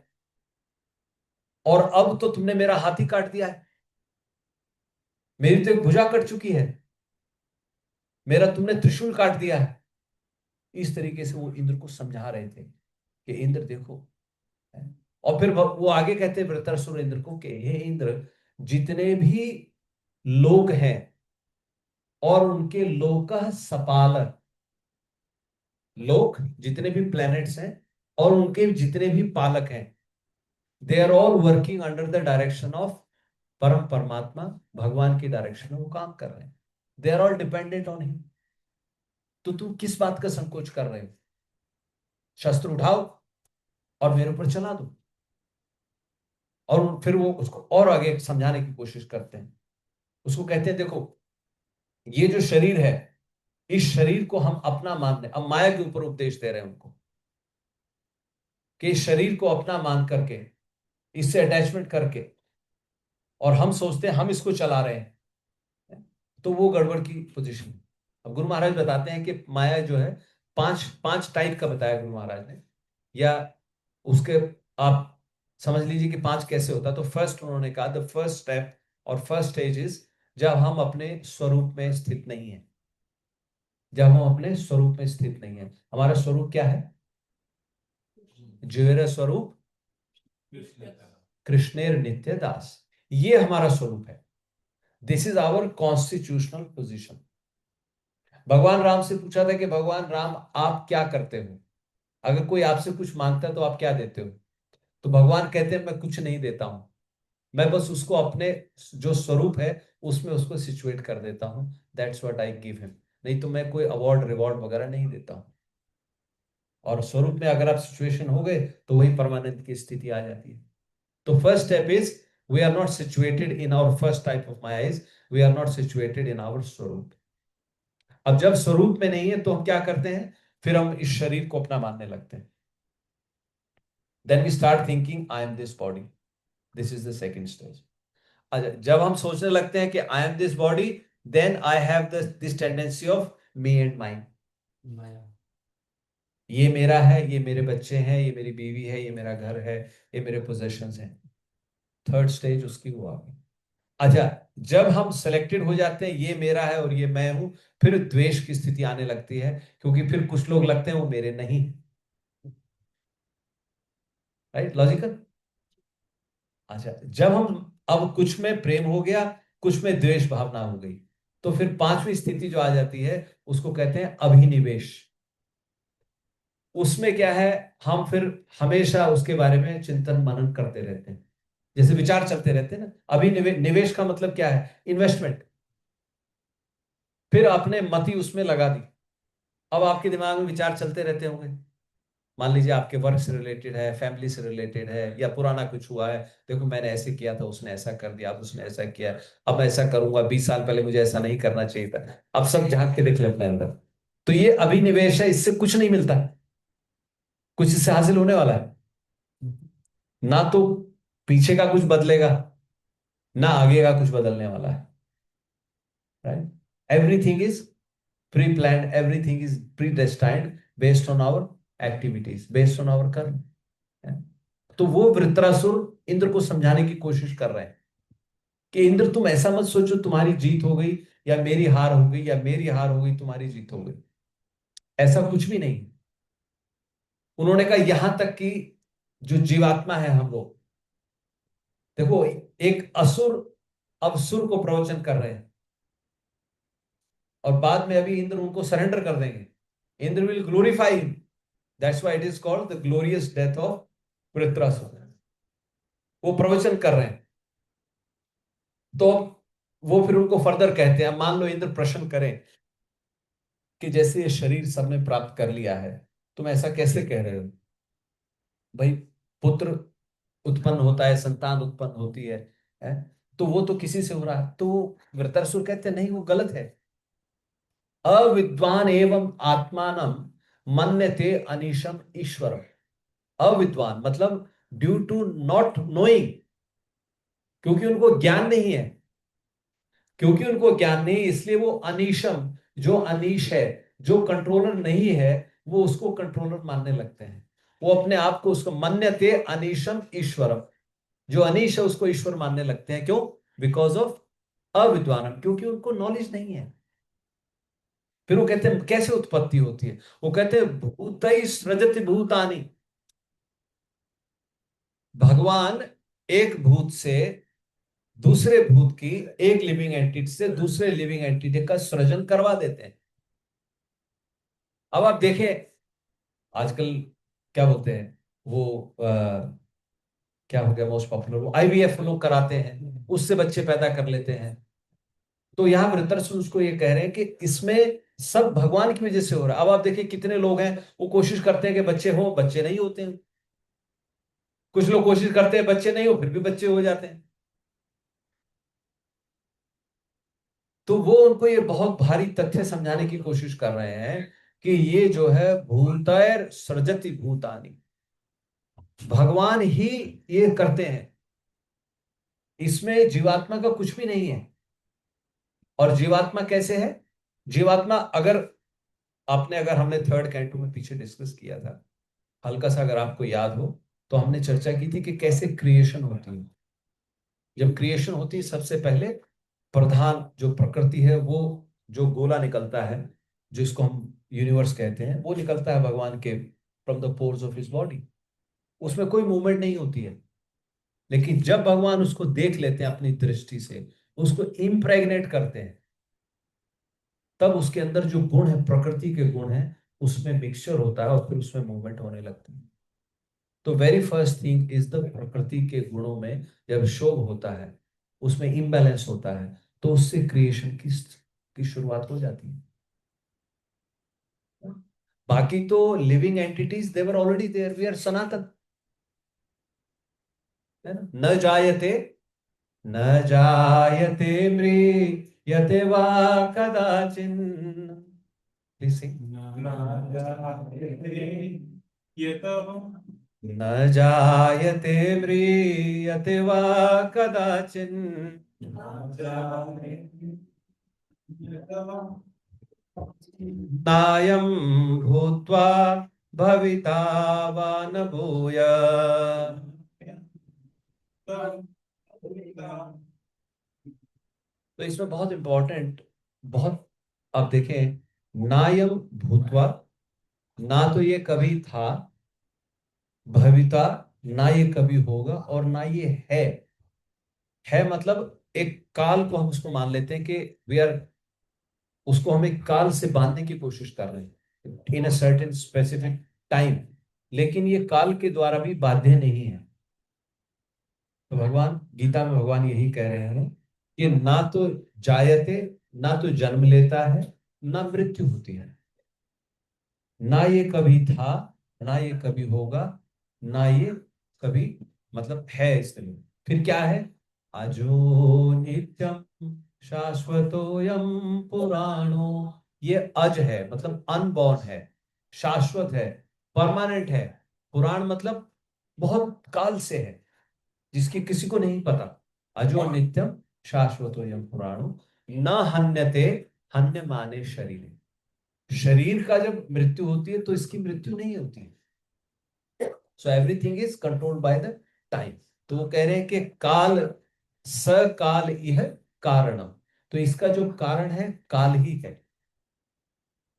और अब तो तुमने मेरा हाथी काट दिया है, मेरी तो एक भुजा कट चुकी है, मेरा तुमने त्रिशूल काट दिया है। इस तरीके से वो इंद्र को समझा रहे थे कि इंद्र देखो। और फिर वो आगे कहते हैं वृत्रासुर इंद्र को कि हे इंद्र, जितने भी लोग हैं और उनके लोक सपालक, लोक जितने भी प्लैनेट्स हैं और उनके जितने भी पालक हैं, they are all working under the direction of परम परमात्मा, भगवान की डायरेक्शन में वो काम कर रहे हैं। They are all dependent on him. तो तुम किस बात का संकोच कर रहे हो? शस्त्र उठाओ और मेरे ऊपर चला दो। और फिर वो उसको और आगे समझाने की कोशिश करते हैं। उसको कहते हैं देखो, ये जो शरीर है, इस शरीर को हम अपना मानने, अब माया के ऊपर उपदेश दे रहे हैं उनको कि इस शरीर को अपना मान करके, इससे अटैचमेंट करके, और हम सोचते हैं हम इसको चला रहे हैं, तो वो गड़बड़ की पोजीशन है। अब गुरु महाराज बताते हैं कि माया जो है, पांच पांच टाइप का बताया गुरु महाराज ने, या उसके आप समझ लीजिए कि पांच कैसे होता है। तो फर्स्ट उन्होंने कहा, द फर्स्ट स्टेप और फर्स्ट स्टेज इज जब हम अपने स्वरूप में स्थित नहीं है। जब हम अपने स्वरूप में स्थित नहीं है, हमारा स्वरूप क्या है? जीवेर स्वरूप कृष्ण का। कृष्णेर नित्य दास, ये हमारा स्वरूप है। This is our constitutional position. भगवान राम से पूछा था कि भगवान राम आप क्या करते हो? अगर कोई आपसे कुछ मांगता है तो आप क्या देते हो? तो भगवान कहते हैं मैं कुछ नहीं देता हूं, मैं बस उसको अपने जो स्वरूप है उसमें उसको सिचुएट कर देता हूं। That's what I give him. नहीं तो मैं कोई अवार्ड रिवॉर्ड वगैरह नहीं देता हूं। और स्वरूप में अगर आप सिचुएशन हो गए तो वही परमानंद की स्थिति आ जाती है। तो first step is we are not situated in our first type of maya, is we are not situated in our swarup. अब जब स्वरूप में नहीं है तो हम क्या करते हैं? फिर हम इस शरीर को अपना मानने लगते हैं। Then we start thinking I am this body. This is the second stage. अच्छा, जब हम सोचने लगते हैं कि I am this body, then I have this tendency of me and mine. ये मेरा है, ये मेरे बच्चे हैं, ये मेरी बीवी है, ये मेरा घर है, ये मेरे पोजेशंस हैं। थर्ड स्टेज उसकी वो आ गई। अच्छा, जब हम सिलेक्टेड हो जाते हैं ये मेरा है और ये मैं हूं, फिर द्वेष की स्थिति आने लगती है, क्योंकि फिर कुछ लोग लगते हैं वो मेरे नहीं। Right, logical. अच्छा, जब हम अब कुछ में प्रेम हो गया, कुछ में द्वेष भावना हो गई, तो फिर पांचवी स्थिति जो आ जाती है उसको कहते हैं अभिनिवेश। उसमें क्या है, हम फिर हमेशा उसके बारे में चिंतन मनन करते रहते हैं, जैसे विचार चलते रहते हैं ना। निवेश का मतलब क्या है? इन्वेस्टमेंट। फिर आपने मति उसमें लगा दी, अब आपके दिमाग में विचार चलते रहते होंगे। मान लीजिए आपके वर्क से रिलेटेड है, फैमिली से रिलेटेड है, या पुराना कुछ हुआ है। देखो मैंने ऐसे किया था, उसने ऐसा कर दिया, अब उसने ऐसा किया, अब मैं ऐसा करूंगा, 20 साल पहले मुझे ऐसा नहीं करना चाहिए था। अब सब झांक के देख ले अपने अंदर। तो ये अभिनिवेश है, इससे कुछ नहीं मिलता, कुछ इससे हासिल होने वाला है ना। तो पीछे का कुछ बदलेगा, ना आगे का कुछ बदलने वाला है। Right, everything is preplan, everything is predestined based on our activities, based on our karma. तो वो वृत्रासुर इंद्र को समझाने की कोशिश कर रहे हैं कि इंद्र तुम ऐसा मत सोचो तुम्हारी जीत हो गई, या मेरी हार हो गई, या मेरी हार हो गई तुम्हारी जीत हो गई। ऐसा कुछ भी नहीं। उन्होंने कहा यहां तक कि जो जीवात्मा है हम लोग, देखो एक असुर अब सुर को प्रवचन कर रहे हैं, और बाद में अभी इंद्र उनको सरेंडर कर देंगे। Indra will glorify him. That's why it is called the glorious death of Vritrasura. वो प्रवचन कर रहे हैं। तो वो फिर उनको फर्दर कहते हैं, मान लो इंद्र प्रश्न करें कि जैसे ये शरीर सबने प्राप्त कर लिया है, तुम ऐसा कैसे कह रहे हो? भाई, पुत्र उत्पन्न होता है, संतान उत्पन्न होती है? तो वो तो किसी से हो रहा है। तो वृत्रासुर कहते हैं नहीं, वो गलत है। अविद्वान एवं आत्मानम मन्यते अनीशम ईश्वर। अविद्वान मतलब ड्यू टू नॉट नोइंग, क्योंकि उनको ज्ञान नहीं है, क्योंकि उनको ज्ञान नहीं इसलिए वो अनीशम, जो अनीश है, जो कंट्रोलर नहीं है, वो उसको कंट्रोलर मानने लगते हैं। वो अपने आप को उसको मन्यते अनीशम ईश्वरम, जो अनीश है उसको ईश्वर मानने लगते हैं। क्यों? बिकॉज ऑफ अविद्वानम, क्योंकि उनको नॉलेज नहीं है। फिर वो कहते हैं कैसे उत्पत्ति होती है, वो कहते हैं भूतै सृजति भूतानि। भगवान एक भूत से दूसरे भूत की, एक लिविंग एंटिटी से दूसरे लिविंग एंटिटी का सृजन करवा देते हैं। अब आप देखें आजकल क्या बोलते हैं वो, क्या हो गया मोस्ट पॉपुलर, वो आईवीएफ लोग कराते हैं, उससे बच्चे पैदा कर लेते हैं। तो यहां वृत्रसु उसको ये कह रहे हैं कि इसमें सब भगवान की वजह से हो रहा है। अब आप देखिए कितने लोग हैं वो कोशिश करते हैं कि बच्चे हो, बच्चे नहीं होते हैं। कुछ लोग कोशिश करते हैं बच्चे नहीं हो, फिर भी बच्चे हो जाते हैं। तो वो उनको ये बहुत भारी तथ्य समझाने की कोशिश कर रहे हैं कि ये जो है भूतैर सृजति भूतानि, भगवान ही ये करते हैं, इसमें जीवात्मा का कुछ भी नहीं है। और जीवात्मा कैसे है? जीवात्मा अगर आपने, अगर हमने थर्ड कैंटो में पीछे डिस्कस किया था, हल्का सा अगर आपको याद हो, तो हमने चर्चा की थी कि कैसे क्रिएशन होती है। जब क्रिएशन होती है सबसे पहले प्रधान जो प्रकृति है, वो जो गोला निकलता है, जिसको हम यूनिवर्स कहते हैं, वो निकलता है भगवान के from the pores of his body. उसमें कोई मूवमेंट नहीं होती है। लेकिन जब भगवान उसको देख लेते हैं अपनी दृष्टि से, उसको इम्प्रेग्नेट करते हैं, तब उसके अंदर जो गुण है, प्रकृति के गुण है, उसमें मिक्सचर होता है और फिर उसमें मूवमेंट होने लगती है। तो very first thing is the प्रकृति के गुणों में जब शोभ होता है, उसमें इम्बैलेंस होता है, तो उससे क्रिएशन की शुरुआत हो जाती है। बाकी तो living entities they were already there, we are Sanatan, है ना। न जायते म्रियते वा कदाचिन। Please sing. न जायते म्रियते वा कदाचिन, नायं भूत्वा भविता वा न भूय। तो इसमें बहुत इंपॉर्टेंट, बहुत, आप देखें, नायम भूतवा, ना तो ये कभी था, भविता ना ये कभी होगा, और ना ये है मतलब एक काल को हम उसको मान लेते हैं कि वी आर, उसको हम एक काल से बांधने की कोशिश कर रहे हैं इन अ सर्टेन स्पेसिफिक टाइम, लेकिन ये काल के द्वारा भी बाध्य नहीं है। तो भगवान गीता में भगवान यही कह रहे हैं कि ना तो जायते, ना तो जन्म लेता है, ना मृत्यु होती है, ना ये कभी था, ना ये कभी होगा, ना ये कभी, मतलब है इसलिए। फिर क्या है? अजो नित्यम शाश्वतोयम पुराणो। ये अज है मतलब अनबॉर्न है, शाश्वत है, परमानेंट है। पुराण मतलब बहुत काल से है, जिसकी किसी को नहीं पता। अजो नित्यम शाश्वतोयम पुराणो न हन्यते। हन्य माने शरीर, शरीर का जब मृत्यु होती है तो इसकी मृत्यु नहीं होती है। So everything is controlled by the time. तो वो कह रहे हैं कि काल, सकाल यह कारणम, तो इसका जो कारण है काल ही है।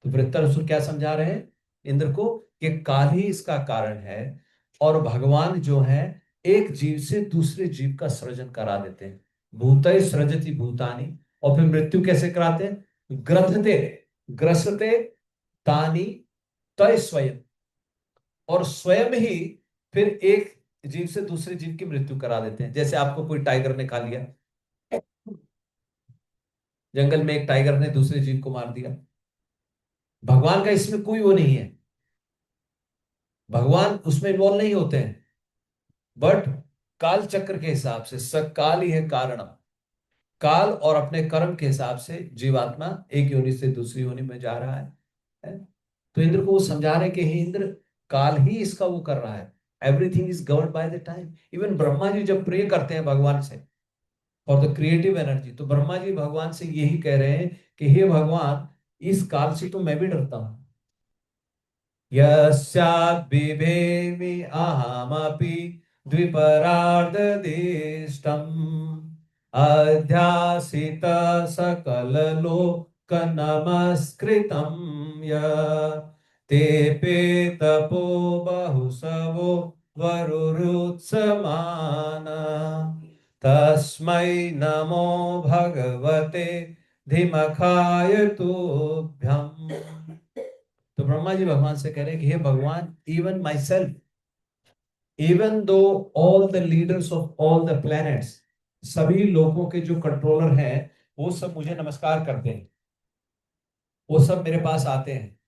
तो वृत्तासुर क्या समझा रहे हैं इंद्र को कि काल ही इसका कारण है, और भगवान जो है एक जीव से दूसरे जीव का सृजन करा देते हैं। भूतै सृजति भूतानि, और फिर मृत्यु कैसे कराते हैं? ग्रथते ग्रसते तानी तय स्वयं, और स्वयं ही फिर एक जीव से दूसरे जीव की मृत्यु करा देते हैं। जैसे आपको कोई टाइगर ने खा लिया, जंगल में एक टाइगर ने दूसरे जीव को मार दिया, भगवान का इसमें कोई वो नहीं है, भगवान उसमें इन्वॉल्व नहीं होते हैं। बट काल चक्र के हिसाब से सकाल ही है कारण, काल और अपने कर्म के हिसाब से जीवात्मा एक योनि से दूसरी योनि में जा रहा है। तो इंद्र को वो समझा रहे कि हे इंद्र, काल ही इसका वो कर रहा है, everything is govern by the time. Even Brahma ji जब प्रे करते हैं भगवान से फॉर द क्रिएटिव एनर्जी, तो ब्रह्मा जी भगवान से यही कह रहे हैं कि हे भगवान, इस काल से तो मैं भी डरता हूं। यस्याद्बिभेमि अहमपि द्विपरार्धदिष्टम् अध्यासित सकललोकनमस्कृतं य तेऽपि तपो बहुसवो वरुरुत्समाना तस्मै नमो भगवते धीमकाय तुभ्यम्। तो ब्रह्मा जी भगवान से कह रहे हैं कि हे भगवान, even my self, even though all the leaders of all the planets, सभी लोगों के जो कंट्रोलर हैं वो सब मुझे नमस्कार करते हैं, वो सब मेरे पास आते हैं,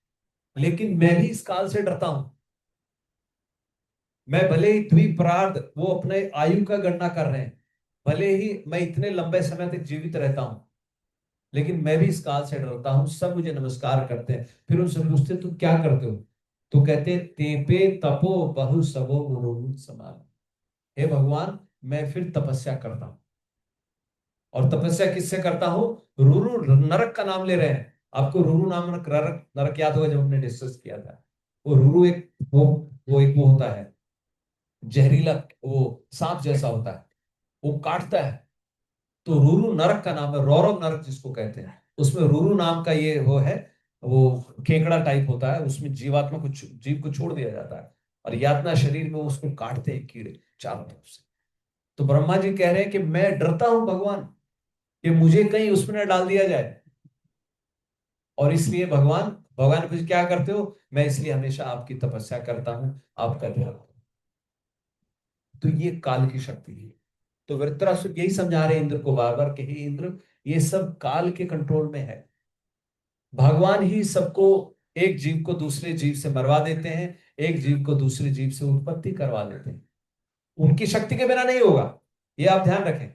लेकिन मैं भी इस काल से डरता हूं। मैं भले ही द्विपरार्ध, वो अपने आयु का गणना कर रहे हैं, भले ही मैं इतने लंबे समय तक जीवित रहता हूं, लेकिन मैं भी इस काल से डरता हूं। सब मुझे नमस्कार करते हैं। फिर उनसे पूछते तुम क्या करते हो, तो कहते हैं तेपे तपो बहु सबो गुरु समान। हे भगवान, मैं फिर तपस्या करता हूं। और तपस्या किससे करता हूं? रुरु नरक का नाम ले रहे हैं। आपको रुरु नाम नरक नरक याद होगा, जब हमने डिस्कस किया था। वो रुरु एक वो एक वो होता है, जहरीला, वो सांप जैसा होता है, वो काटता है। तो रुरु नरक का नाम है, रौरव नरक जिसको कहते हैं। उसमें रुरु नाम का ये वो है, वो केकड़ा टाइप होता है, उसमें जीवात्मा को जीव को छोड़ दिया जाता है, और यातना शरीर में उसको काटते हैं कीड़े चारों तरफ से। तो ब्रह्मा जी कह रहे हैं कि मैं डरता हूं भगवान कि मुझे कहीं उसमें न डाल दिया जाए, और इसलिए भगवान भगवान कुछ क्या करते हो, मैं इसलिए हमेशा आपकी तपस्या करता हूं, आपका ध्यान। तो ये काल की शक्ति है। तो वृत्रासुर यही समझा रहे इंद्र को बार बार कि हे इंद्र, ये सब काल के कंट्रोल में है। भगवान ही सबको, एक जीव को दूसरे जीव से मरवा देते हैं, एक जीव को दूसरे जीव से उत्पत्ति करवा देते हैं। उनकी शक्ति के बिना नहीं होगा, ये आप ध्यान रखें।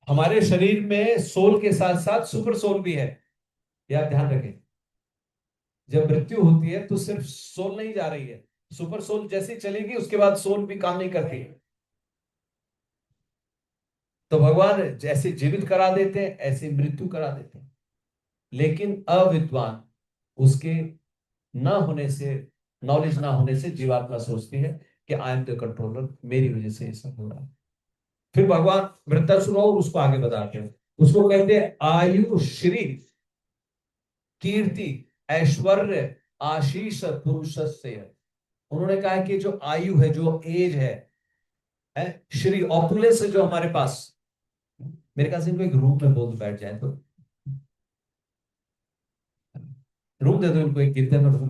हमारे शरीर में सोल के साथ साथ सुपर सोल भी है, ये आप ध्यान रखें। जब मृत्यु होती है तो सिर्फ सोल नहीं जा रही है, सुपर सोल जैसे ही चलेगी उसके बाद सोल भी काम नहीं करती है। तो भगवान जैसे जीवित करा देते हैं ऐसे मृत्यु करा देते हैं। लेकिन अविद्वान, उसके ना होने से, नॉलेज ना होने से जीवात्मा सोचती है कि आई एम द कंट्रोलर, मेरी वजह से ये सब हो रहा है। फिर भगवान वृत्तासुर और उसको आगे बताते हैं, उसको कहते हैं आयु श्री कीर्ति ऐश्वर्य आशीष पुरुष से। उन्होंने कहा कि जो आयु है, जो एज है श्री ऑपुलेंस है जो हमारे पास। मेरे ख्याल से इनको एक रूम में बोल बैठ जाए, तो रूम दे दो इनको, एक गिरते में रूम।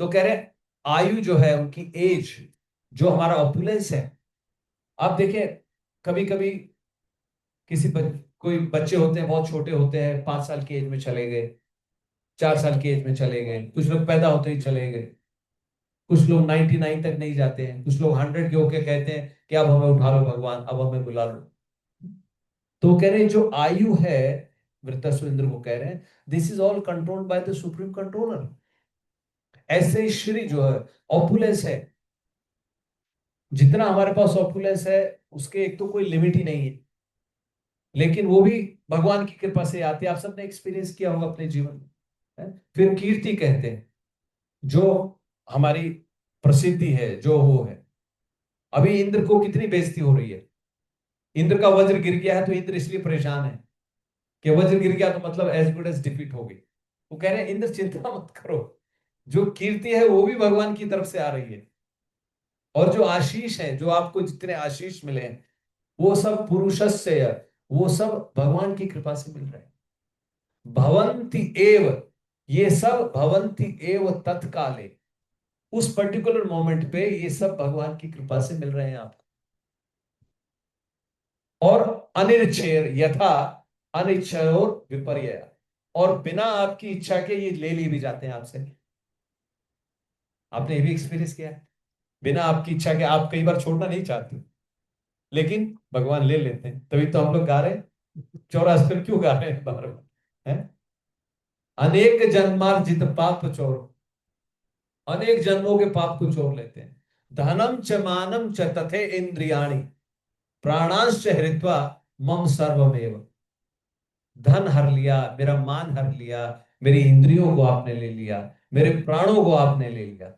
तो कह रहे आयु जो है उनकी एज, जो हमारा ऑपुलेंस है। आप देखें, कभी कभी कोई बच्चे होते हैं, बहुत छोटे होते हैं, 5 साल की एज में चले गए, 4 साल की एज में चले गए, कुछ लोग पैदा होते ही चले गए, कुछ लोग 99 तक नहीं जाते हैं, कुछ लोग 100 के होके कहते हैं कि अब हमें उठा लो भगवान, अब हमें बुला लो। तो कह रहे हैं जो आयु है, वृत्तासुर इंद्र को कह रहे हैं, this is all controlled by the supreme controller. ऐसे ही श्री जो है, ऑपुलेंस है, जितना हमारे पास ऑपुलेंस है उसके एक तो कोई लिमिट ही नहीं है, लेकिन वो भी भगवान की कृपा से आती है। आप सबने एक्सपीरियंस किया होगा अपने जीवन में, है? फिर कीर्ति कहते हैं, जो हमारी प्रसिद्धि है, जो वो है। अभी इंद्र को कितनी बेइज्जती हो रही है, इंद्र का वज्र गिर गया है तो इंद्र इसलिए परेशान है कि वज्र गिर गया तो मतलब एज गुड एज डिफीट हो गई। वो कह रहे हैं इंद्र चिंता मत करो, जो कीर्ति है वो भी भगवान की तरफ से आ रही है, और जो आशीष है, जो आपको जितने आशीष मिले हैं, वो सब पुरुषस्य है, वो सब भगवान की कृपा से मिल रहे हैं। भवंति एव, ये सब भवंति एव तत्काले, उस पर्टिकुलर मोमेंट पे ये सब भगवान की कृपा से मिल रहे हैं आपको। और अनिर्चेर यथा अनिच्छयोर विपर्य, और बिना आपकी इच्छा के ये ले लिए भी जाते हैं आपसे। आपने ये भी एक्सपीरियंस किया है, बिना आपकी इच्छा के, आप कई बार छोड़ना नहीं चाहते लेकिन भगवान ले लेते हैं। तभी तो हम लोग गा रहे हैं, 84 क्यों गा रहे हैं बार बार, है? अनेक जन्मार्जित पाप चोर, अनेक जन्मों के पाप को चोर लेते हैं। धनम च मानम च तथे इंद्रियाणि प्राणांश्च हृत्वा मम सर्वमेव। धन हर लिया, मेरा मान हर लिया, मेरी इंद्रियों को आपने ले लिया, मेरे प्राणों को आपने ले लिया।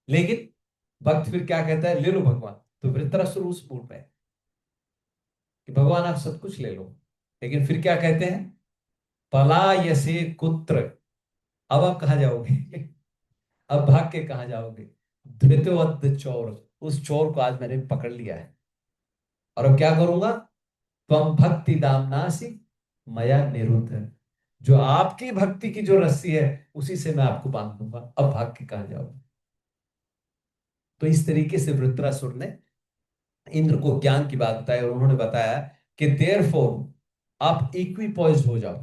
लेकिन भक्त फिर क्या कहता है, ले लो भगवान। तो वृत्रासुर उस मूड में है कि भगवान आप सब कुछ ले लो, लेकिन फिर क्या कहते हैं, पलायसे कुत्र, अब आप कहां जाओगे? अब भाग के कहां जाओगे? धृतवत चोर, उस चोर को आज मैंने पकड़ लिया है, और अब क्या करूंगा, त्वम भक्ति दामनासी मया निरुद्ध, जो आपकी भक्ति की जो रस्सी है उसी से मैं आपको बांध दूंगा, अब भाग के कहां जाओगे? तो इस तरीके से वृत्रासुर ने इंद्र को ज्ञान की बात बताई, और उन्होंने बताया कि देयरफॉर आप इक्विपॉइज्ड हो जाओ,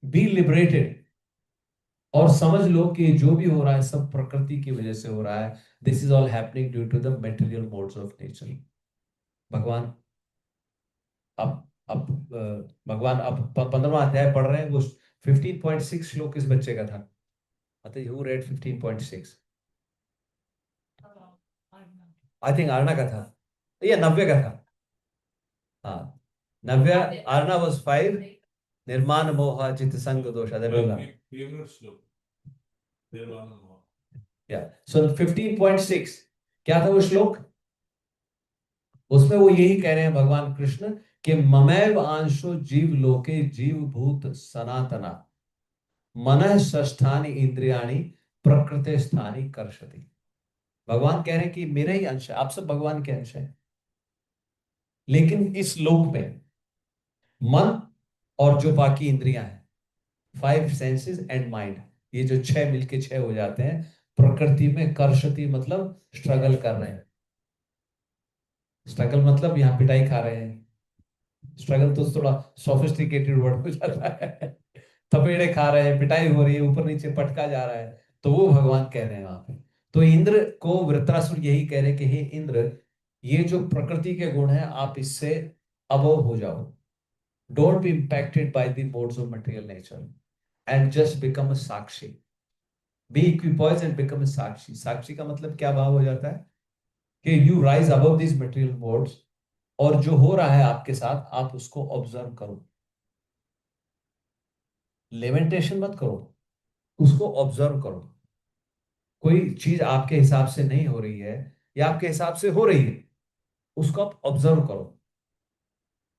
बी लिबरेटेड, और समझ लो कि जो भी हो रहा है सब प्रकृति की वजह से हो रहा है। This is all happening due to the material modes of nature. भगवान अब भगवान अब 15वां अध्याय पढ़ रहे हैं, वो 15.6 श्लोक किस बच्चे का था? मतलब who red 15.6? I think Aarna का था या नव्या का था। हाँ, नव्या। आरना वाज 5, निर्माण मोह चित संग दोष other. Favorite slope. There was no. या सो 15.6 क्या था वो श्लोक? उसमें वो यही कह रहे हैं भगवान कृष्ण कि ममैव आंशो जीव लोके जीव भूत सनातना मनः षष्ठानि इंद्रियाणि प्रकृति स्थानी कर्षति। भगवान कह रहे हैं कि मेरा ही अंश है, आप सब भगवान के अंश हैं, लेकिन इस लोक में मन और जो बाकी इंद्रियां हैं, 5 सेंसेस एंड माइंड, ये जो 6 मिलके 6 हो जाते हैं, प्रकृति में कर्षति मतलब स्ट्रगल कर रहे हैं। स्ट्रगल मतलब यहाँ पिटाई खा रहे हैं। स्ट्रगल तो थोड़ा सोफिस्टिकेटेड वर्ड हो जाता है। थपेड़े खा रहे हैं, पिटाई हो रही है, ऊपर नीचे पटका जा रहा है, तो वो भगवान कह रहे हैं वहां पे। तो इंद्र को वृत्रासुर यही कह रहे हैं कि हे इंद्र, ये जो प्रकृति के गुण है आप इससे अबोव हो जाओ, don't be impacted by the modes of material nature and just become a sakshi, be equipoised and become a sakshi. साक्षी का मतलब क्या भाव हो जाता है कि you rise above this material modes, और जो हो रहा है आपके साथ आप उसको ऑब्जर्व करो, लेमेंटेशन मत करो, उसको ऑब्जर्व करो। कोई चीज आपके हिसाब से नहीं हो रही है या आपके हिसाब से हो रही है, उसको आप ऑब्जर्व करो,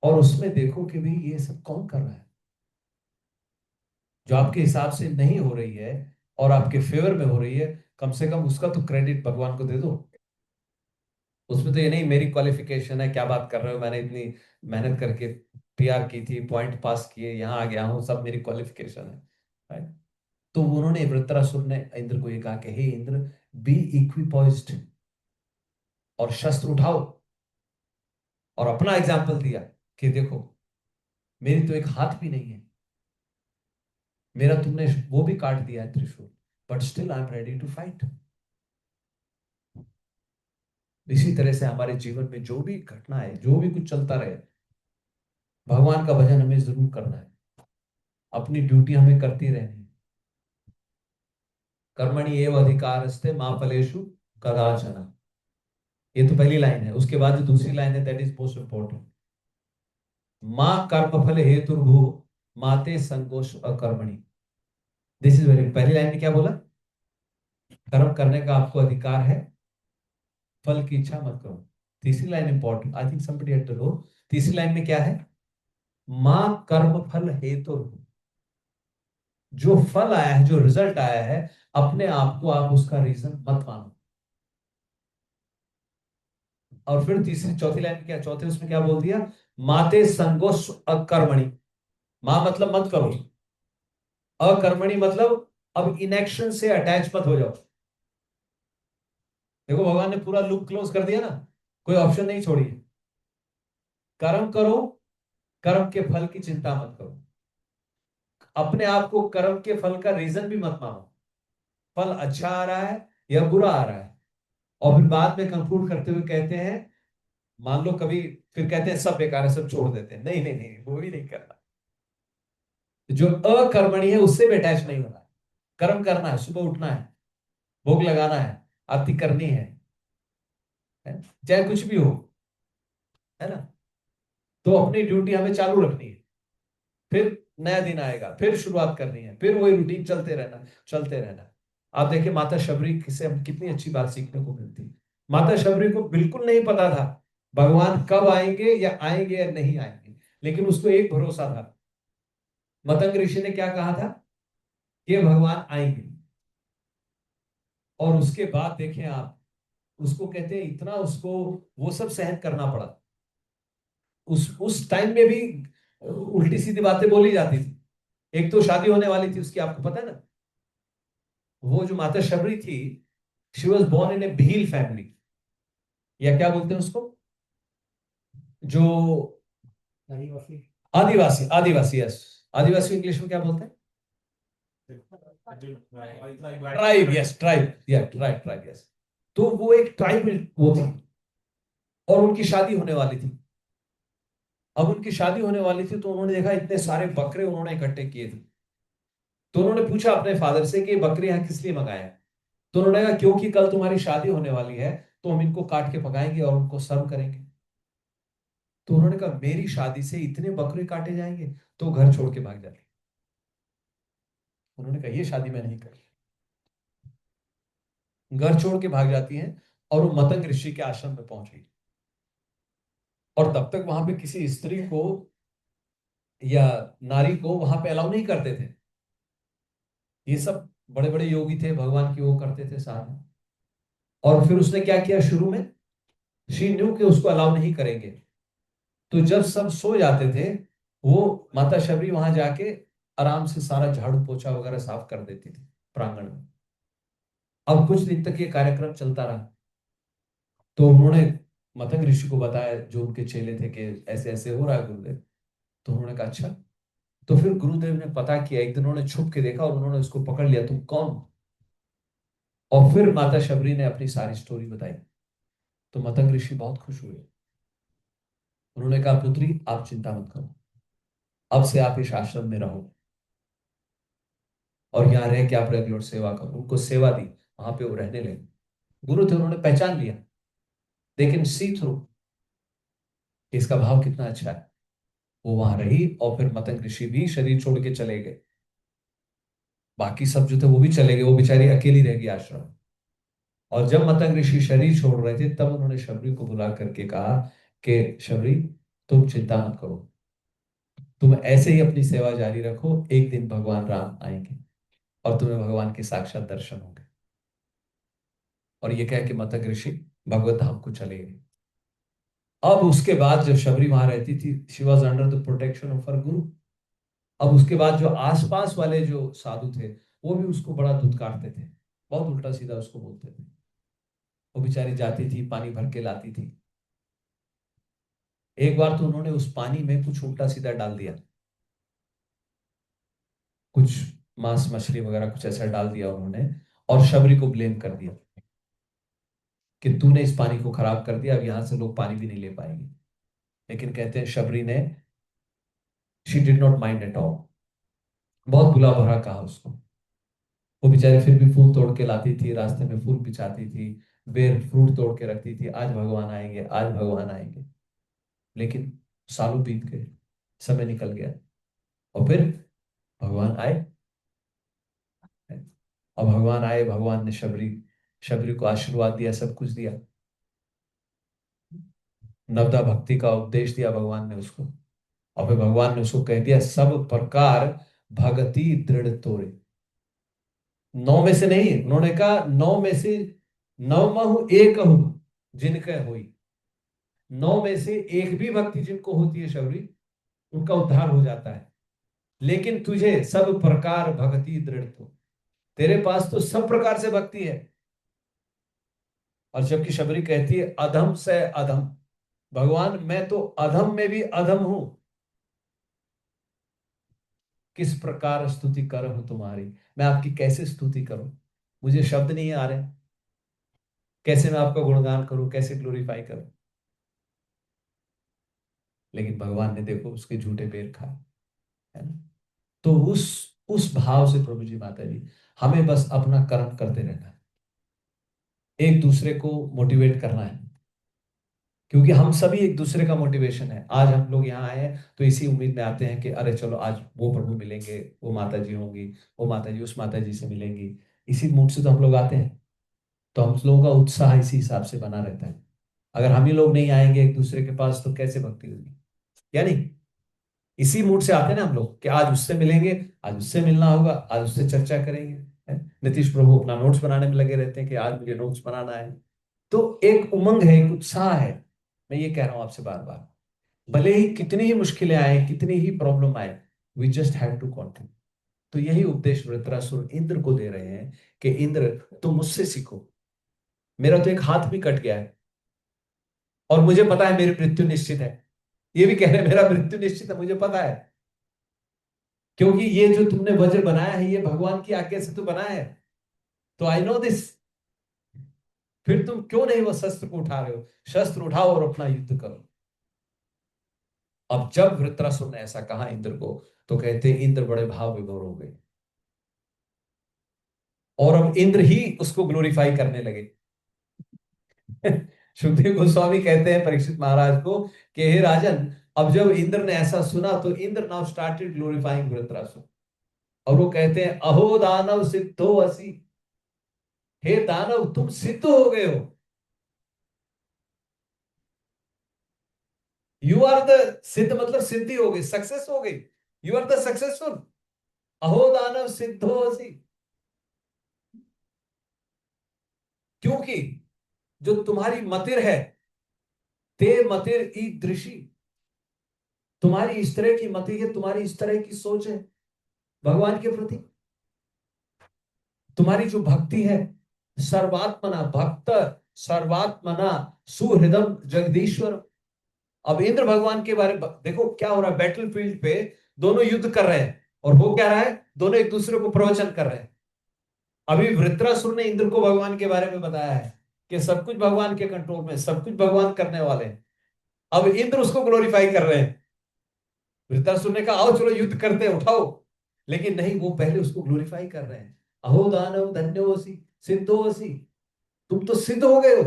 और उसमें देखो कि भाई ये सब कौन कर रहा है। जो आपके हिसाब से नहीं हो रही है और आपके फेवर में हो रही है, कम से कम उसका तो क्रेडिट भगवान को दे दो। उसमें तो ये नहीं मेरी क्वालिफिकेशन है, क्या बात कर रहे हो, मैंने इतनी मेहनत करके पीआर की थी, पॉइंट पास किए, यहाँ आ गया हूँ, सब मेरी क्वालिफिकेशन है, राइट? तो उन्होंने, वृत्रासुर ने इंद्र को ये कहा कि हे इंद्र, बी इक्विपॉइज्ड, और शस्त्र उठाओ, और अपना एग्जाम्पल दिया कि देखो मेरी तो एक हाथ भी नहीं है, मेरा तुमने वो भी काट दिया है त्रिशूल, but still I am ready to fight. इसी तरह से हमारे जीवन में जो भी घटना है, जो भी कुछ चलता रहे, भगवान का भजन हमें जरूर करना है, अपनी ड्यूटी हमें करती रहनी है। कर्मणि एव अधिकारस्ते मां फलेषु कदाचन, ये तो पहली लाइन है। उसके बाद जो दूसरी लाइन है, दैट इज मोस्ट इंपॉर्टेंट। मां कर्म फल हेतुर्भु माते संगोष अकर्मणि। दिस इज वेरी, पहली लाइन में क्या बोला? कर्म करने का आपको अधिकार है, फल की इच्छा मत करो। तीसरी line important, I think somebody had to know. तीसरी लाइन में क्या है? मां कर्म फल हेतुर्भु, जो फल आया है, जो रिजल्ट आया है, अपने आप को आप उसका रीजन मत मानो। और फिर तीसरी चौथी लाइन में क्या, चौथे उसमें क्या बोल दिया? माते संगोष अकर्मणि। मां मतलब मत करो, अकर्मणि मतलब अब इनएक्शन से अटैच मत हो जाओ। देखो भगवान ने पूरा लूप क्लोज कर दिया ना, कोई ऑप्शन नहीं छोड़ी। कर्म करो, कर्म के फल की चिंता मत करो, अपने आप को कर्म के फल का रीजन भी मत मानो, फल अच्छा आ रहा है या बुरा आ रहा है। और फिर बाद में कंक्लूड करते हुए कहते हैं, मान लो कभी फिर कहते हैं सब बेकार है, सब छोड़ देते हैं, नहीं नहीं नहीं, वो भी नहीं करना। जो अकर्मणी है उससे भी अटैच नहीं होना है। कर्म करना है, सुबह उठना है, भोग लगाना है, आरती करनी है? चाहे कुछ भी हो, है ना। तो अपनी ड्यूटी हमें चालू रखनी है। फिर नया दिन आएगा, फिर शुरुआत करनी है, फिर वही रूटीन चलते रहना, चलते रहना। आप देखिए माता शबरी से हम कितनी अच्छी बात सीखने को मिलती है। माता शबरी को बिल्कुल नहीं पता था भगवान कब आएंगे या आएंगे या नहीं आएंगे, लेकिन उसको एक भरोसा था। मतंग ऋषि ने क्या कहा था कि भगवान आएंगे, और उसके बाद देखें आप, उसको कहते हैं इतना उसको वो सब सहन करना पड़ा। उस टाइम में भी उल्टी सीधी बातें बोली जाती थी। एक तो शादी होने वाली थी उसकी, आपको पता है ना। वो जो माता शबरी थी, she was born in a Bhil family, या क्या बोलते हैं उसको, जो आदिवासी। आदिवासी, आदिवासी, यस। आदिवासी इंग्लिश में क्या बोलते हैं? ट्राइब, यस, ट्राइब, या ट्राइब, ट्राइब, यस। तो वो एक ट्राइब वो थी, और उनकी शादी होने वाली थी। अब उनकी शादी होने वाली थी तो उन्होंने देखा इतने सारे बकरे उन्होंने इकट्ठे किए थे। तो उन्होंने पूछा अपने फादर से कि बकरे यहाँ किस लिए मंगाए हैं। तो उन्होंने कहा क्योंकि कल तुम्हारी शादी होने वाली है, तो हम इनको काट के पकाएंगे और उनको सर्व करेंगे। तो उन्होंने कहा मेरी शादी से इतने बकरे काटे जाएंगे, तो घर छोड़ के भाग जाते। उन्होंने कहा ये शादी मैं नहीं करी। घर छोड़ के भाग जाती हैं, और वो मतंग ऋषि के आश्रम में पहुंच गई। और तब तक वहां पे किसी स्त्री को या नारी को वहां पे अलाउ नहीं करते थे। ये सब बड़े बड़े योगी थे, भगवान की वो करते थे साथ। और फिर उसने क्या किया शुरू में, शी न्यू कि उसको अलाउ नहीं करेंगे। तो जब सब सो जाते थे, वो माता शबरी वहां जाके आराम से सारा झाड़ू पोछा वगैरह साफ कर देती थी प्रांगण में। अब कुछ दिन तक ये कार्यक्रम चलता रहा। तो उन्होंने मतंग ऋषि को बताया, जो उनके चेले थे, कि ऐसे ऐसे हो रहा है गुरुदेव। तो उन्होंने कहा अच्छा। तो फिर गुरुदेव ने पता किया, एक दिन उन्होंने छुप के देखा और उन्होंने उसको पकड़ लिया, तुम कौन हो? और फिर माता शबरी ने अपनी सारी स्टोरी बताई। तो मतंग ऋषि बहुत खुश हुए। उन्होंने कहा पुत्री आप चिंता मत करो, अब से आप इस आश्रम में रहो, और यहाँ रह के आप रेगुलर सेवा करो। उनको सेवा दी, वहां पे वो रहने लगे। गुरु थे, उन्होंने पहचान लिया, लेकिन सी थ्रू इसका भाव कितना अच्छा है। वो वहां रही, और फिर मतंग ऋषि भी शरीर छोड़ के चले गए। बाकी सब जो थे वो भी चले गए, वो बेचारी अकेली रह गई आश्रम में। और जब मतंग ऋषि शरीर छोड़ रहे थे, तब उन्होंने शबरी को बुला करके कहा कि शबरी तुम चिंता मत करो, तुम ऐसे ही अपनी सेवा जारी रखो, एक दिन भगवान राम आएंगे और तुम्हें भगवान के साक्षात दर्शन होंगे। और ये कह के मतंग ऋषि भगवत धाम को चले गए। अब उसके बाद जब शबरी वहां रहती थी, she was under the protection of her गुरु। अब उसके बाद जो आसपास वाले जो साधु थे, वो भी उसको बड़ा धुतकारते थे, बहुत उल्टा सीधा उसको बोलते थे। वो बेचारी जाती थी, पानी भर के लाती थी। एक बार तो उन्होंने उस पानी में कुछ उल्टा सीधा डाल दिया, कुछ मांस मछली वगैरह कुछ ऐसा डाल दिया उन्होंने, और शबरी को ब्लेम कर दिया कि तूने इस पानी को खराब कर दिया, अब यहां से लोग पानी भी नहीं ले पाएंगे। लेकिन कहते हैं शबरी ने, she did not mind at all, बहुत बुला भरा कहा उसको। वो बेचारी फिर भी फूल तोड़ के लाती थी, रास्ते में फूल बिछाती थी, बेर फ्रूट तोड़ के रखती थी, आज भगवान आएंगे, आज भगवान आएंगे। लेकिन सालों बीत गए, समय निकल गया, और फिर भगवान आए। और भगवान आए, भगवान ने शबरी शबरी को आशीर्वाद दिया, सब कुछ दिया, नवदा भक्ति का उपदेश दिया भगवान ने उसको। और फिर भगवान ने उसको कह दिया सब प्रकार भगति दृढ़ तोरे। नौ में से नहीं, उन्होंने कहा नौ में से नवमहु एक हूं जिनके हुई। नौ में से एक भी भक्ति जिनको होती है शबरी, उनका उद्धार हो जाता है। लेकिन तुझे सब प्रकार भक्ति दृढ़ तो, तेरे पास तो सब प्रकार से भक्ति है। और जबकि शबरी कहती है अधम से अधम, भगवान मैं तो अधम में भी अधम हूं, किस प्रकार स्तुति करूं तुम्हारी, मैं आपकी कैसे स्तुति करूं, मुझे शब्द नहीं आ रहे, कैसे मैं आपका गुणगान करूं, कैसे ग्लोरीफाई करूं। लेकिन भगवान ने देखो उसके झूठे पैर खाए, है ना। तो उस भाव से प्रभु जी, माता जी, हमें बस अपना कर्म करते रहना है, एक दूसरे को मोटिवेट करना है, क्योंकि हम सभी एक दूसरे का मोटिवेशन है। आज हम लोग यहाँ आए हैं तो इसी उम्मीद में आते हैं कि अरे चलो आज वो प्रभु मिलेंगे, वो माता जी होंगी, वो माता जी उस माता जी से मिलेंगी, इसी मूड से तो हम लोग आते हैं। तो हम लोगों का उत्साह इसी हिसाब से बना रहता है। अगर हम ही लोग नहीं आएंगे एक दूसरे के पास तो कैसे भक्ति होगी, या नहीं? इसी मूड से आते हैं ना हम लोग कि आज उससे मिलेंगे, आज उससे मिलना होगा, आज उससे चर्चा करेंगे, है? नीतीश प्रभु अपना नोट्स बनाने में लगे रहते हैं कि आज मुझे नोट्स बनाना है। तो एक उमंग है, एक उत्साह है। मैं ये कह रहा हूं आपसे बार बार, भले ही कितनी ही मुश्किलें आए, कितनी ही प्रॉब्लम आए, we just have to continue. तो यही उपदेश वृत्रासुर इंद्र को दे रहे हैं कि इंद्र, तुम मुझसे सीखो। मेरा तो एक हाथ भी कट गया है और मुझे पता है मेरी मृत्यु निश्चित है। ये भी कह रहे हैं मेरा मृत्यु निश्चित है, मुझे पता है, क्योंकि ये जो तुमने वज्र बनाया है ये भगवान की आज्ञा से तो बनाया है, तो आई नो दिस। फिर तुम क्यों नहीं वो शस्त्र को उठा रहे हो? शस्त्र उठाओ और अपना युद्ध करो। अब जब वृत्रासुर ने ऐसा कहा इंद्र को, तो कहते इंद्र बड़े भाव विभोर हो गए और अब इंद्र ही उसको ग्लोरीफाई करने लगे। सुखदेव गोस्वामी कहते हैं परीक्षित महाराज को कि हे राजन, अब जब इंद्र ने ऐसा सुना तो Indra now started glorifying Vritrasura. और वो कहते हैं अहो दानव सिद्धो असि, हे दानव तुम सिद्ध हो गए हो, यू आर द सिद्ध, मतलब सिद्धि हो गई, सक्सेस हो गई, यू आर द सक्सेसफुल। अहो दानव सिद्धो असि, क्योंकि जो तुम्हारी मतिर है, ते मतिर ईदृशी, तुम्हारी इस तरह की मति है, तुम्हारी इस तरह की सोच है भगवान के प्रति, तुम्हारी जो भक्ति है, सर्वात्मना भक्त, सर्वात्मना सुहृदम जगदीश्वर। अब इंद्र भगवान के बारे में देखो क्या हो रहा है, बैटल फील्ड पे दोनों युद्ध कर रहे हैं और वो क्या रहा है, दोनों एक दूसरे को प्रवचन कर रहे हैं। अभी वृत्रासुर ने इंद्र को भगवान के बारे में बताया है कि सब कुछ भगवान के कंट्रोल में, सब कुछ भगवान करने वाले हैं। अब इंद्र उसको ग्लोरीफाई कर रहे हैं। वृत्रासुर ने कहा आओ चलो युद्ध करते हैं, उठाओ, लेकिन नहीं, वो पहले उसको ग्लोरीफाई कर रहे हैं। अहो दानव धन्योसी सिद्धोसी, तुम तो सिद्ध हो गए हो।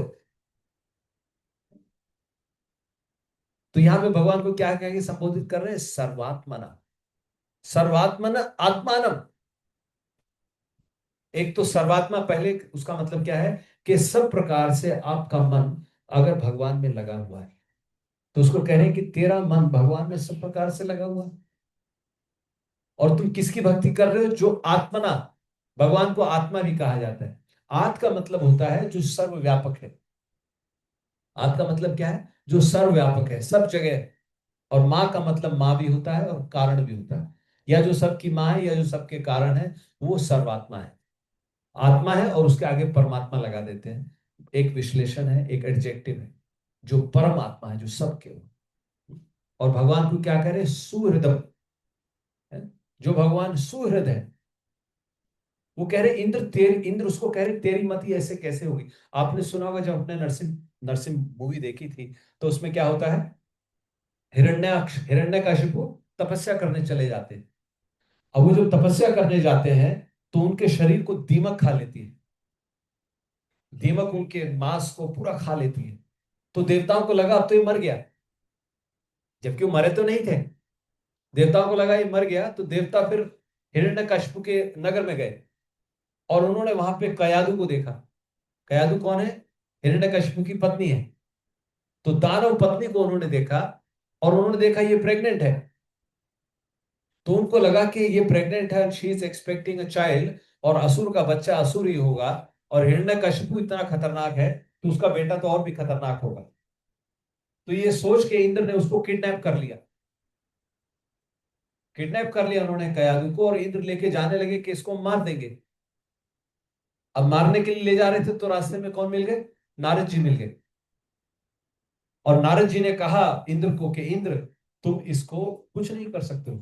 तो यहां पे भगवान को क्या कह के संबोधित कर रहे हैं, सर्वात्मना, सर्वात्मना आत्मानम। एक तो सर्वात्मा, पहले उसका मतलब क्या है कि सब प्रकार से आपका मन अगर भगवान में लगा हुआ है, तो उसको कह रहे हैं कि तेरा मन भगवान में सब प्रकार से लगा हुआ है। और तुम किसकी भक्ति कर रहे हो, जो आत्मना, भगवान को आत्मा भी कहा जाता है। आत्म का मतलब होता है जो सर्वव्यापक है। आत्म का मतलब क्या है, जो सर्वव्यापक है, सब जगह है। और माँ का मतलब माँ भी होता है और कारण भी होता है, या जो सबकी माँ है या जो सबके कारण है, वो सर्वात्मा है। आत्मा है और उसके आगे परमात्मा लगा देते हैं, एक विश्लेषण है, एक एडजेक्टिव है, जो परम आत्मा है, जो सबके हो। और भगवान को क्या कह रहे हैं, सुहृदम है, जो भगवान सुहृद है। वो कह रहे इंद्र उसको कह रहे तेरी मति ऐसे कैसे होगी। आपने सुना होगा जब अपने नरसिंह नरसिंह मूवी देखी थी, तो उसमें क्या होता है, हिरण्यकशिपु तपस्या करने चले जाते हैं। अब वो जब तपस्या करने जाते हैं तो उनके शरीर को दीमक खा लेती है, दीमक उनके मांस को पूरा खा लेती है। तो देवताओं को लगा अब तो ये मर गया, जबकि वो मरे तो नहीं थे। देवताओं को लगा ये मर गया, तो देवता फिर हिरण्यकशिपु के नगर में गए और उन्होंने वहां पे कयादु को देखा। कयादु कौन है, हिरण्यकशिपु की पत्नी है। तो दानव पत्नी को उन्होंने देखा और उन्होंने देखा ये प्रेग्नेंट है। तो उनको लगा कि ये प्रेग्नेंट है, she is expecting a child, और असुर का बच्चा असुर ही होगा, और हिरण्यकशिपु इतना खतरनाक है तो उसका बेटा तो और भी खतरनाक होगा। तो ये सोच के इंद्र ने उसको किडनैप कर लिया। किडनैप कर लिया उन्होंने कयादु को, और इंद्र लेके जाने लगे कि इसको मार देंगे। अब मारने के लिए ले जा रहे थे तो रास्ते में कौन मिल गए, नारद जी मिल गए। और नारद जी ने कहा इंद्र को कि इंद्र तुम इसको कुछ नहीं कर सकते हो,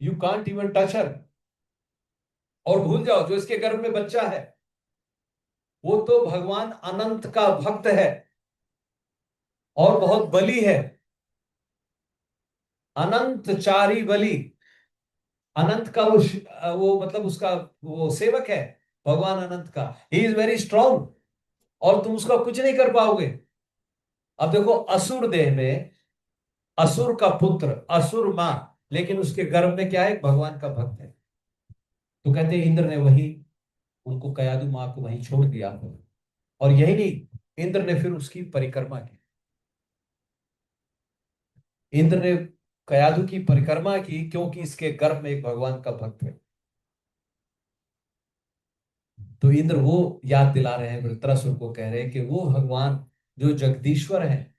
you can't even touch her. और भूल जाओ जो इसके गर्भ में बच्चा है वो तो भगवान अनंत का भक्त है और बहुत बली है, अनंत चारी बली। अनंत का वो मतलब उसका वो सेवक है, भगवान अनंत का। ही इज वेरी स्ट्रांग, और तुम उसका कुछ नहीं कर पाओगे। अब देखो, असुर देह में असुर का पुत्र, असुर मां, लेकिन उसके गर्भ में क्या है, भगवान का भक्त है। तो कहते हैं इंद्र ने वही उनको, कयादु मां को वहीं छोड़ दिया। और यही नहीं, इंद्र ने फिर उसकी परिक्रमा की। इंद्र ने कयादु की परिक्रमा की, क्योंकि इसके गर्भ में एक भगवान का भक्त है। तो इंद्र वो याद दिला रहे हैं, वृत्रासुर को कह रहे हैं कि वो भगवान जो जगदीश्वर है,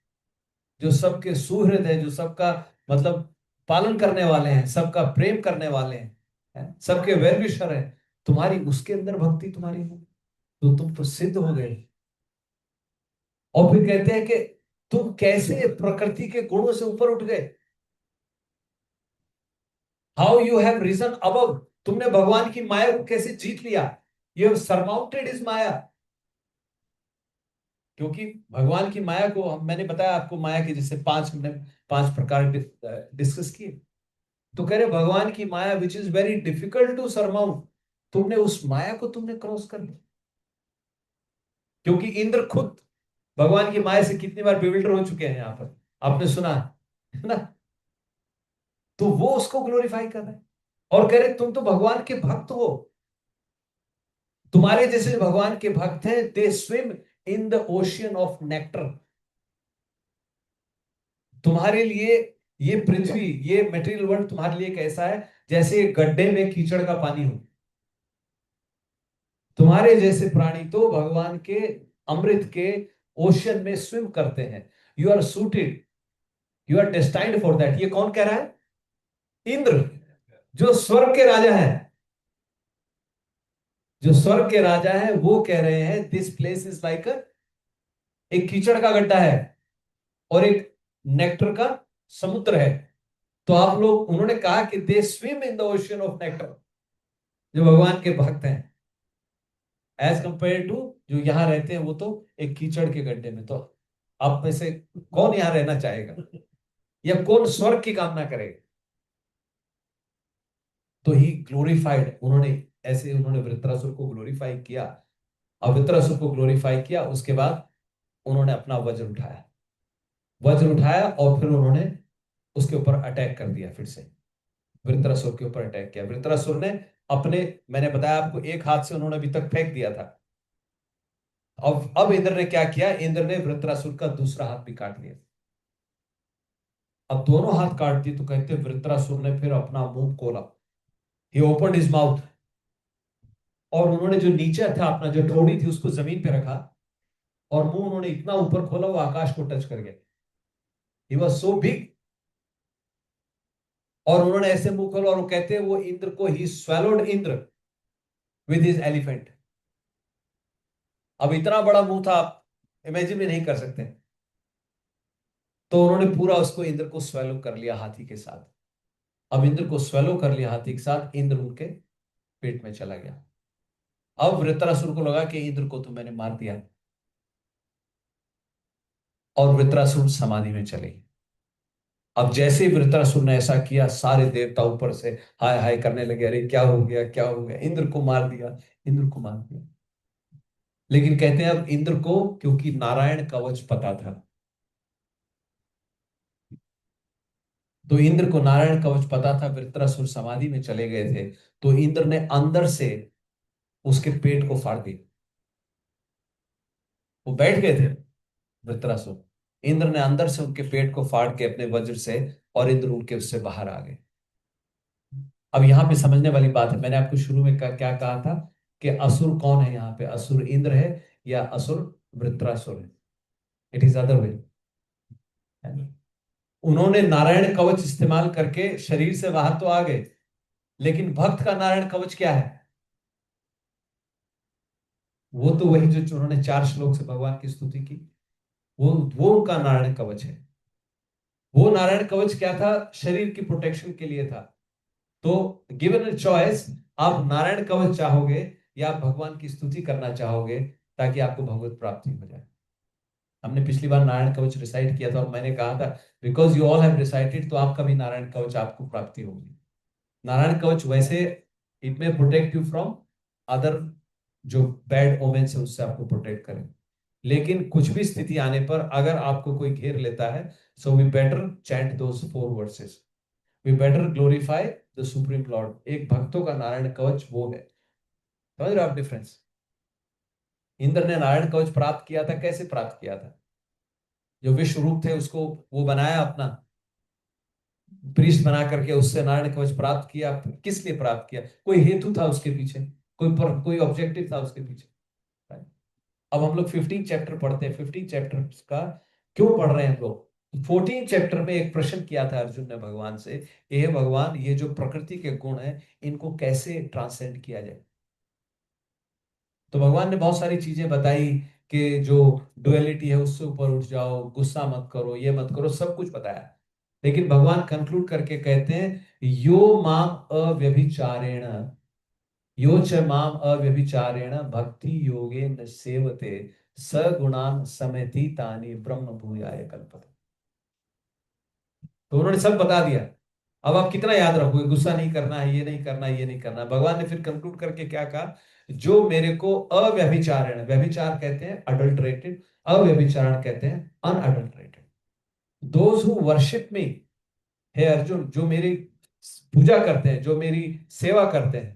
जो सबके सुहृद है, जो सबका मतलब पालन करने वाले हैं, सबका प्रेम करने वाले हैं, सबके वेल विशर है, तुम्हारी उसके अंदर भक्ति तुम्हारी हो तो तुम तो सिद्ध हो गए। और फिर कहते हैं कि तुम कैसे प्रकृति के गुणों से ऊपर उठ गए। How you have risen above, तुमने भगवान की माया को कैसे जीत लिया। You have surmounted is maya. क्योंकि भगवान की माया को मैंने बताया आपको, माया के जैसे हमने 5 प्रकार डिस्कस किए। तो कह रहे भगवान की माया which is very difficult to surmount, तुमने उस माया को तुमने क्रॉस कर लिया। क्योंकि इंद्र खुद भगवान की माया से कितनी बार बेविल्डर हो चुके हैं, यहां पर आपने सुना है ना। तो वो उसको ग्लोरीफाई कर रहे हैं और कह रहे तुम तो भगवान के भक्त हो। तुम्हारे जैसे भगवान के भक्त हैं, दे swim in the ocean of nectar. तुम्हारे लिए ये पृथ्वी, ये मेटेरियल वर्ल्ड तुम्हारे लिए कैसा है, जैसे गड्ढे में कीचड़ का पानी हो। तुम्हारे जैसे प्राणी तो भगवान के अमृत के ओशियन में स्विम करते हैं। You are suited, you are destined for that. ये कौन कह रहा है, इंद्र, जो स्वर्ग के राजा है। जो स्वर्ग के राजा है वो कह रहे हैं दिस प्लेस इज लाइक एक कीचड़ का गड्ढा है और एक नेक्टर का समुद्र है। तो आप लोग, उन्होंने कहा कि दे swim in the ocean of nectar, जो भगवान के भक्त हैं, एज कंपेयर टू जो यहां रहते हैं वो तो एक कीचड़ के गड्ढे में। तो आप में से कौन यहां रहना चाहेगा, या कौन स्वर्ग की कामना करेगा। तो ही ग्लोरीफाइड, उन्होंने वृत्रासुर को ग्लोरीफाई किया। अब वृत्रासुर को ग्लोरीफाई किया, उसके बाद उन्होंने अपना वज्र उठाया और फिर उन्होंने उसके ऊपर अटैक कर दिया। फिर से वृत्रासुर के ऊपर अटैक किया। वृत्रासुर ने अपने, मैंने बताया आपको, एक हाथ से उन्होंने अभी तक फेंक दिया था। अब इंद्र ने क्या किया, इंद्र ने वृत्रासुर का दूसरा हाथ भी काट लिया। अब दोनों हाथ काट दिए तो कहते वृत्रासुर ने फिर अपना मुंह खोला, ही ओपनड हिज माउथ, और उन्होंने जो नीचे था अपना जो ठोड़ी थी उसको जमीन पे रखा, और मुंह उन्होंने इतना ऊपर खोला वो आकाश को टच कर गया। He was so big. और उन्होंने ऐसे मुंह खोला और वो कहते हैं वो इंद्र को, he swallowed Indra with his elephant. अब इतना बड़ा मुंह था, आप इमेजिन भी नहीं कर सकते। तो उन्होंने पूरा उसको, इंद्र को स्वेलो कर लिया हाथी के साथ। अब इंद्र को स्वेलो कर लिया हाथी के साथ, इंद्र उनके पेट में चला गया। अब वृत्रासुर को लगा कि इंद्र को तो मैंने मार दिया, और वृत्रासुर समाधि में चले गए। अब जैसे ही वृत्रासुर ने ऐसा किया, सारे देवता ऊपर से हाय हाय करने लगे, अरे क्या हो गया, क्या हो गया, इंद्र को मार दिया, इंद्र को मार दिया। लेकिन कहते हैं अब इंद्र को, क्योंकि नारायण कवच पता था, तो इंद्र को नारायण कवच पता था, वृत्रासुर समाधि में चले गए थे, तो इंद्र ने अंदर से उसके पेट को फाड़ दिया। वो बैठ गए थे वृत्रासुर, इंद्र ने अंदर से उनके पेट को फाड़ के अपने वज्र से, और इंद्र उनके उससे बाहर आ गए। अब यहाँ पे समझने वाली बात है, मैंने आपको शुरू में क्या कहा था कि असुर कौन है, यहाँ पे असुर इंद्र है या असुर वृत्रासुर है। It is other way. उन्होंने नारायण कवच इस्तेमाल करके शरीर से बाहर तो आ गए, लेकिन भक्त का नारायण कवच क्या है, वो तो वही जो उन्होंने 4 श्लोक से भगवान की स्तुति की, वो उनका नारायण कवच है। वो नारायण कवच क्या था, शरीर की प्रोटेक्शन के लिए था। तो गिवन अ चॉइस, आप नारायण कवच चाहोगे या आप भगवान की स्तुति करना चाहोगे ताकि आपको भगवत प्राप्ति हो जाए। हमने पिछली बार नारायण कवच रिसाइट किया था और मैंने कहा था because you all have recited, तो आपका भी नारायण कवच आपको प्राप्ति होगी। नारायण कवच वैसे इट में प्रोटेक्ट यू फ्रॉम अदर जो बैड ओमेंस है उससे आपको प्रोटेक्ट करे, लेकिन कुछ भी स्थिति आने पर अगर आपको कोई घेर लेता है, so we better chant those 4 verses, we better glorify the supreme lord. एक भक्तों का नारायण कवच वो है। समझ रहे हो आप डिफरेंस? इंद्र ने नारायण कवच प्राप्त किया था, कैसे प्राप्त किया था? जो विश्व रूप थे उसको वो बनाया, अपना प्रीस्ट बना करके उससे नारायण कवच प्राप्त किया। किस लिए प्राप्त किया? कोई हेतु था उसके पीछे, कोई ऑब्जेक्टिव था उसके पीछे। अब हम लोग 15 चैप्टर पढ़ते हैं, 15 चैप्टर का क्यों पढ़ रहे हैं हम लोग? 14 चैप्टर में एक प्रश्न किया था अर्जुन ने भगवान से, ये भगवान ये जो प्रकृति के गुण है इनको कैसे ट्रांसेंड किया जाए? तो भगवान ने बहुत सारी चीजें बताई कि जो डुअलिटी है उससे ऊपर उठ जाओ, गुस्सा मत करो, ये मत करो, सब कुछ बताया। लेकिन भगवान कंक्लूड करके कहते हैं, यो माम अव्यभिचारेण, यो च माम अव्यभिचारेण भक्ति योगेन सेवते सगुणान समति तानि ब्रह्म भूयाय कल्पते। तो उन्होंने सब बता दिया। अब आप कितना याद रखोगे? गुस्सा नहीं करना है, ये नहीं करना है, ये नहीं करना है। भगवान ने फिर कंक्लूड करके क्या कहा? जो मेरे को अव्यभिचारण, व्यभिचार कहते हैं अडल्टरेटेड, अव्यभिचारण कहते हैं unadulterated, those who worship me, हे अर्जुन, जो मेरी पूजा करते हैं, जो मेरी सेवा करते हैं,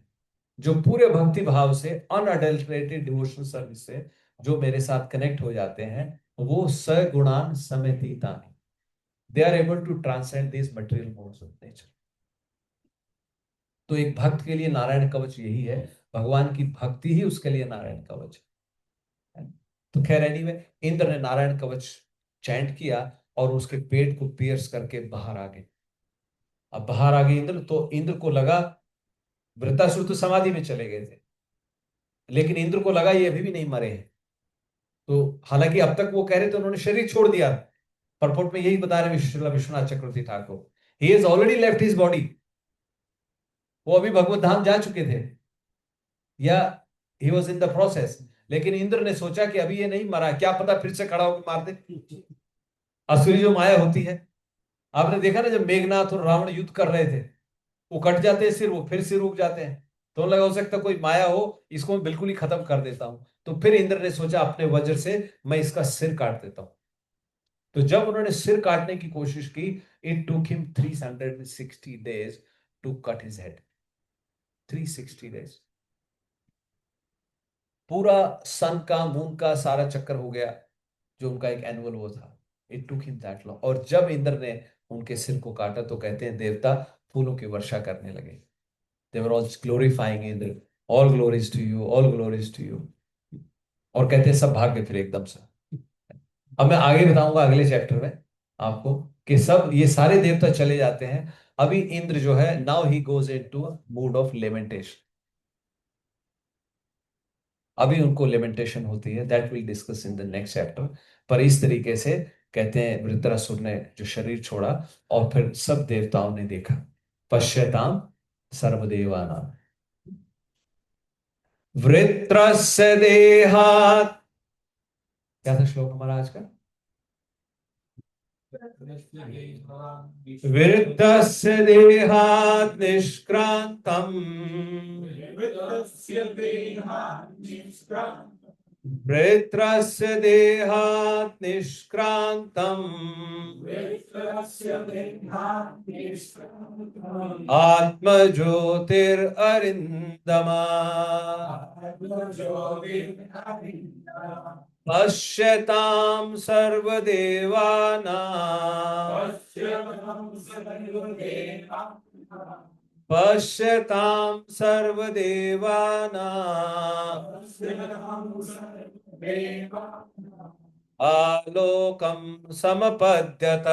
जो पूरे भक्ति भाव से अनअडल्टरेटेड डिवोशनल सर्विस से जो मेरे साथ कनेक्ट हो जाते हैं, वो सगुणान समतीतानि, they are able to transcend these material modes of nature। तो एक भक्त के लिए नारायण कवच यही है, भगवान की भक्ति ही उसके लिए नारायण कवच है। तो खैर एनीवे, इंद्र ने नारायण कवच चैंट किया और उसके पेट को पियर्स करके बाहर आ गए। अब बाहर आ गए इंद्र, तो इंद्र को लगा, वृत्तासुर तो समाधि में चले गए थे, लेकिन इंद्र को लगा ये अभी भी नहीं मरे हैं। तो हालांकि अब तक वो कह रहे थे उन्होंने शरीर छोड़ दिया, परपोर्ट में यही बता रहे Vishwanath Chakravarti Thakur, he has already left his body, वो अभी भगवत धाम जा चुके थे, या he was in the process. लेकिन इंद्र ने सोचा कि अभी ये नहीं मरा, क्या पता फिर से खड़ा होकर मार दे। असुरी जो माया होती है, आपने देखा ना जब मेघनाथ और रावण युद्ध कर रहे थे, वो कट जाते हैं सिर, वो फिर सिर उग जाते हैं, तो लगा हो सकता कोई माया हो, इसको मैं बिल्कुल ही खत्म कर देता हूं। तो फिर इंद्र ने सोचा अपने वज्र से मैं इसका सिर काट देता हूं। तो जब उन्होंने सिर काटने की कोशिश की, it took him 360 days to cut his head. 360 days, पूरा सन का मून का सारा चक्कर हो गया, जो उनका एक एनुअल वो था। It took him that long. और जब इंद्र ने उनके सिर को काटा तो कहते हैं देवता फूलों की वर्षा करने लगे। They were all glorifying Indra, all glories to you, all glories to you. और कहते हैं सब भाग गए फिर एकदम से। अब मैं आगे बताऊंगा अगले चैप्टर में आपको कि सब ये सारे देवता चले जाते हैं। अभी इंद्र जो है, now he goes into a mood off lamentation. अभी उनको लेमेंटेशन होती है, that will discuss in the next chapter. पर इस तरीके से कहते हैं वृत्रासुर ने जो शरीर छोड़ा और फिर सब देवताओं ने देखा, पश्यताम सर्वदेवानां वृत्रस्य देहात्। क्या था श्लोक हमारा आज का? वृत्रस्य देहात् निष्क्रांतम् वृत्रस्य देहात् निष्क्रांतम् आत्मज्योतिररिन्दमा पश्यतां सर्वदेवानां पश्यतां सर्वदेवानां आलोकं समपद्यत।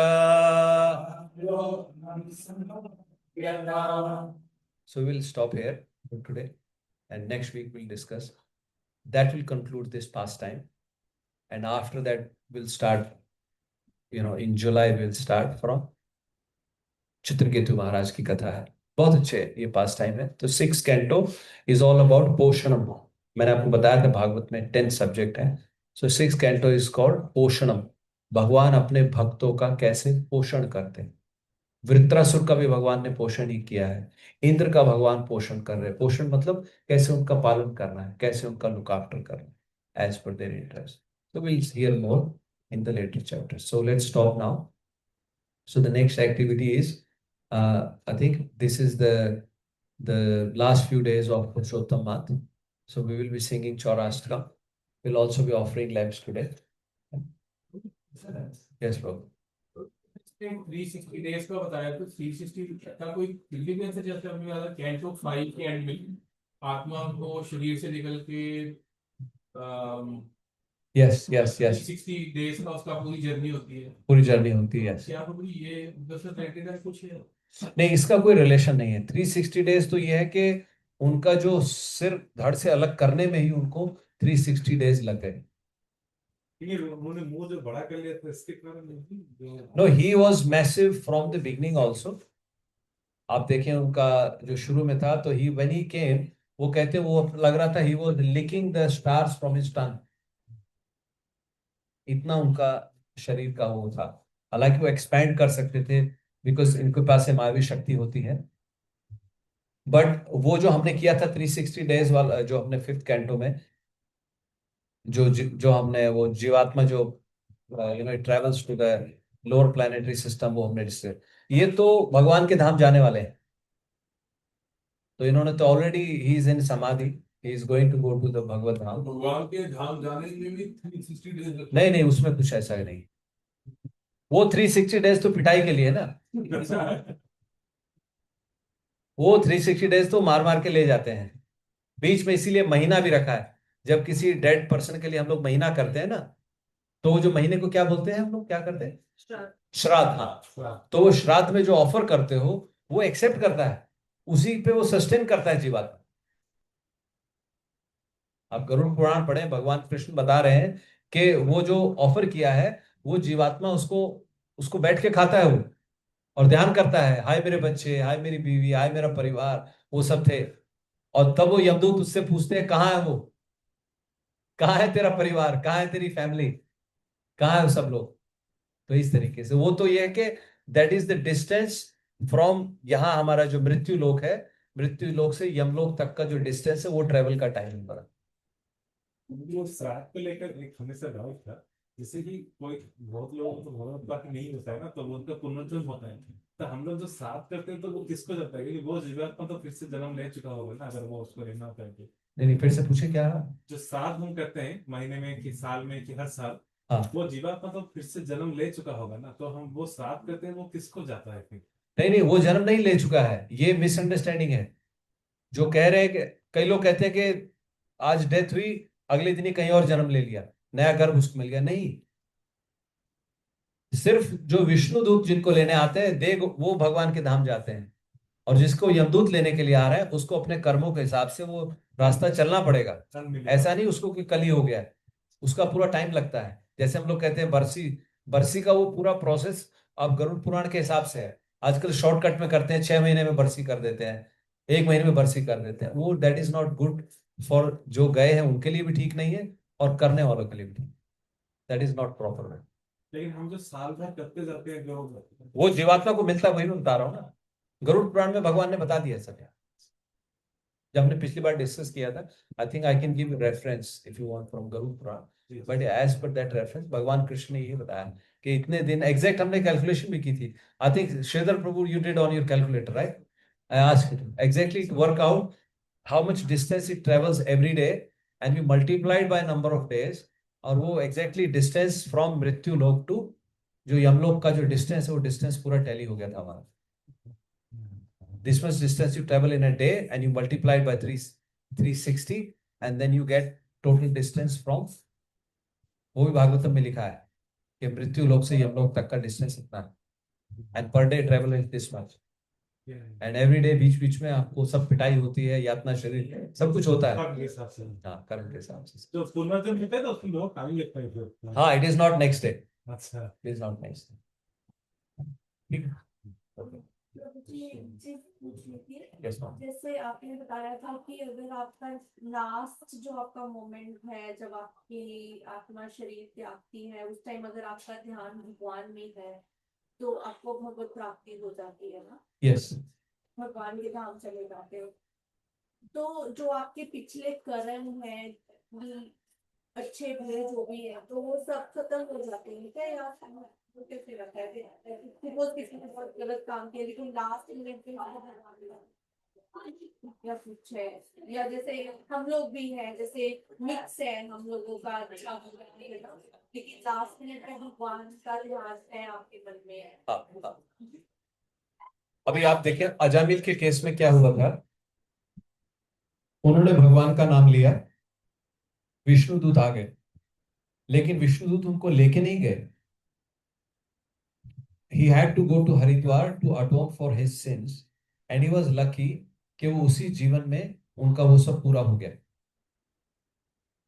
So we'll stop here for today, and next week we'll discuss. That will conclude this pastime, and after that we'll start. In July we'll start from Chitraketu महाराज की कथा है, बहुत अच्छे ये पास टाइम है। तो 6 कैंटो इज ऑल अबाउट पोषणम। मैंने आपको बताया था भागवत में 10 सब्जेक्ट है। सो 6 कैंटो इज कॉल्ड पोषणम। भगवान अपने भक्तों का कैसे पोषण करते हैं, वृत्रासुर का भी भगवान ने पोषण ही किया है। इंद्र का भगवान पोषण कर रहे हैं। पोषण मतलब कैसे उनका पालन करना है, कैसे उनका लुक आफ्टर करना है, as per their interest. So we'll hear more in the later chapters. So let's stop now. So the next activity is, I think this is the last few days of Purushottam month. So we will be singing Chaurashtra. We'll also be offering lamps today. Yes, bro. 360 days का बताया, तो 360 का कोई significance है? जैसे हमने बताया canto 5 के एंड में आत्मा को शरीर से निकल के Yes, yes, yes. 360 डेज का उसका पूरी जर्नी होती है। पूरी जर्नी होती है, yes. क्या कोई ये दूसरा क्राइटेरिया कुछ है? नहीं, इसका कोई रिलेशन नहीं है। 360 डेज तो ये है कि उनका जो सिर धड़ से अलग करने में ही उनको 360 डेज लग गए। उन्होंने मुंह जो बड़ा कर लिया था इसके कारण। No, he was massive from the beginning also. आप देखें उनका जो शुरू में था, तो ही व्हेन ही केम, वो कहते वो लग रहा था he was licking the stars from his tongue. इतना उनका शरीर का वो था। हालांकि वो एक्सपैंड कर सकते थे, बिकॉज इनके पास मायावी शक्ति होती है। बट वो जो हमने किया था 360 डेज वाला, जो हमने 5th कैंटो में जो हमने वो जीवात्मा जो travels to the lower planetary system, वो हमने डिस्कस। ये तो भगवान के धाम जाने वाले हैं। तो इन्होंने तो already he is in samadhi, he is going to go to the Bhagavat Dham. भगवान के धाम जाने में भी 360 डेज लगते नहीं नहीं, उसमें कुछ ऐसा ही नहीं। वो 360 डेज तो पिटाई के लिए ना। हैं। वो 360 डेज तो मार मार के ले जाते हैं। बीच में इसीलिए महीना भी रखा है। जब किसी डेड पर्सन के लिए हम लोग महीना करते हैं ना, तो वो जो महीने को क्या बोलते हैं हम लोग, क्या करते हैं? श्राद्ध। श्राद्ध। हाँ, तो वो श्राद्ध में जो ऑफर करते हो वो एक्सेप्ट करता है, उसी पे वो सस्टेन करता है जीवात्मा। आप गरुड़ पुराण पढ़े, भगवान कृष्ण बता रहे हैं कि वो जो ऑफर किया है, वो जीवात्मा उसको उसको बैठ के खाता है वो, और ध्यान करता है, हाय मेरे बच्चे, हाय मेरी बीवी, हाय मेरा परिवार, वो सब थे। और तब वो यमदूत उससे पूछते हैं, कहाँ है वो, कहाँ है तेरा परिवार, कहाँ है तेरी फैमिली, कहाँ है वो सब लोग। तो इस तरीके से वो तो ये है कि that is the distance from, यहाँ हमारा जो मृत्यु लोक है, मृत्यु लोक से यमलोक तक का जो डिस्टेंस है, वो ट्रेवल का टाइम बड़ा। वो श्राद्ध को लेकर एक हमेशा डाउट था, जैसे कि कोई बहुत लोगों को तो भगवत बाकी नहीं होता है ना, तो वो उनका पुनर्जन्म होता है। तो हम लोग जो श्राद्ध करते हैं तो वो किसको जाता है? क्योंकि वो जीवात्मा तो फिर से जन्म ले चुका होगा ना, अगर वो उसको लेना होता है तो। नहीं नहीं, फिर से पूछे क्या? जो श्राद्ध हम करते हैं महीने में कि साल में कि हर साल, हाँ, वो जीवात्मा तो फिर से जन्म ले चुका होगा ना, तो हम वो श्राद्ध करते हैं वो किसको जाता है फिर? नहीं नहीं, वो जन्म नहीं ले चुका है, ये मिसअंडरस्टैंडिंग है। जो कह रहे हैं कि कई लोग कहते हैं कि आज डेथ हुई, अगले दिन ही कहीं और जन्म ले लिया, नया गर्भ उसको मिल गया। नहीं, सिर्फ जो विष्णु दूत जिनको लेने आते हैं, दे वो भगवान के धाम जाते हैं। और जिसको यमदूत लेने के लिए आ रहा है, उसको अपने कर्मों के हिसाब से वो रास्ता चलना पड़ेगा। जन्म मिलेगा। ऐसा नहीं उसको कि कल ही हो गया है, उसका पूरा टाइम लगता है। जैसे हम लोग कहते हैं बरसी, बरसी का वो पूरा प्रोसेस अब गरुड़ पुराण के हिसाब से है। आजकल शॉर्टकट में करते हैं, 6 महीने में बरसी कर देते हैं, 1 महीने में बरसी कर देते हैं। वो that is not good for जो गए हैं उनके लिए भी ठीक नहीं है, और करने वालों के लिए भी ठीक, दैट इज नॉट प्रॉपर। लेकिन हम जो साल भर करते जाते हैं जो वो जीवात्मा को मिलता है, वही मैं बता रहा हूँ ना। गरुड़ पुराण में भगवान ने बता दिया सब। जब हमने पिछली बार डिस्कस किया था, I think I can give reference if you want from Garuda Purana, but as per that reference भगवान कृष्ण ने ये बताया कि इतने दिन एग्जैक्ट, हमने कैलकुलेशन भी की थी। I think Shridhar Prabhu you did on your calculator, right? I asked exactly to work out how much distance it travels every day, and we multiplied by number of days. और वो एग्जैक्टली डिस्टेंस फ्रॉम मृत्यु लोक to जो यमलोक का जो distance है, वो distance पूरा टैली हो गया था हमारा। This much distance you travel in a day, and you multiply it by 360, and then you get total distance from, वो भी भागवतम में लिखा है कि मृत्यु लोक से यमलोक तक का डिस्टेंस इतना है, and per day travel is this much, and every day बीच बीच में आपको सब पिटाई होती है, यातना शरीर सब कुछ होता है। कर्म के हिसाब से। हाँ, कर्म के हिसाब से। जो पुनर्जन्म होता है तो उसमें लोग टाइम लगता है फिर। हाँ, it is not next day, अच्छा। It is not next day. ठीक है, ओके, चीज पूछनी थी। Yes ma'am. जैसे आपने बताया था कि अगर आपका लास्ट जो आपका मोमेंट है, जब आपकी आत्मा शरीर त्यागती है, उस टाइम अगर आपका ध्यान भगवान में है, तो आपको भगवत प्राप्ति हो जाती है ना, यस। भगवान के धाम चले जाते हो। तो जो आपके पिछले कर्म है, अच्छे बुरे जो भी है, तो वो सब खत्म हो जाते हैं क्या, या फिर कैसे रहता है? सपोज किसी ने बहुत गलत काम किया लेकिन लास्ट मिनट पे या कुछ है, या जैसे हम लोग भी हैं, जैसे मिक्स है हम लोगों का, अच्छा बुरा है ना, लेकिन लास्ट मिनट पे भगवान का ध्यान है आपके मन में है। हाँ, हाँ। अभी आप देखिए अजामिल के केस में क्या हुआ था। उन्होंने भगवान का नाम लिया, विष्णुदूत आ गए, लेकिन विष्णुदूत उनको लेके नहीं गए। he had to go to Haridwar to atone for his sins and he was lucky कि वो उसी जीवन में उनका वो सब पूरा हो गया।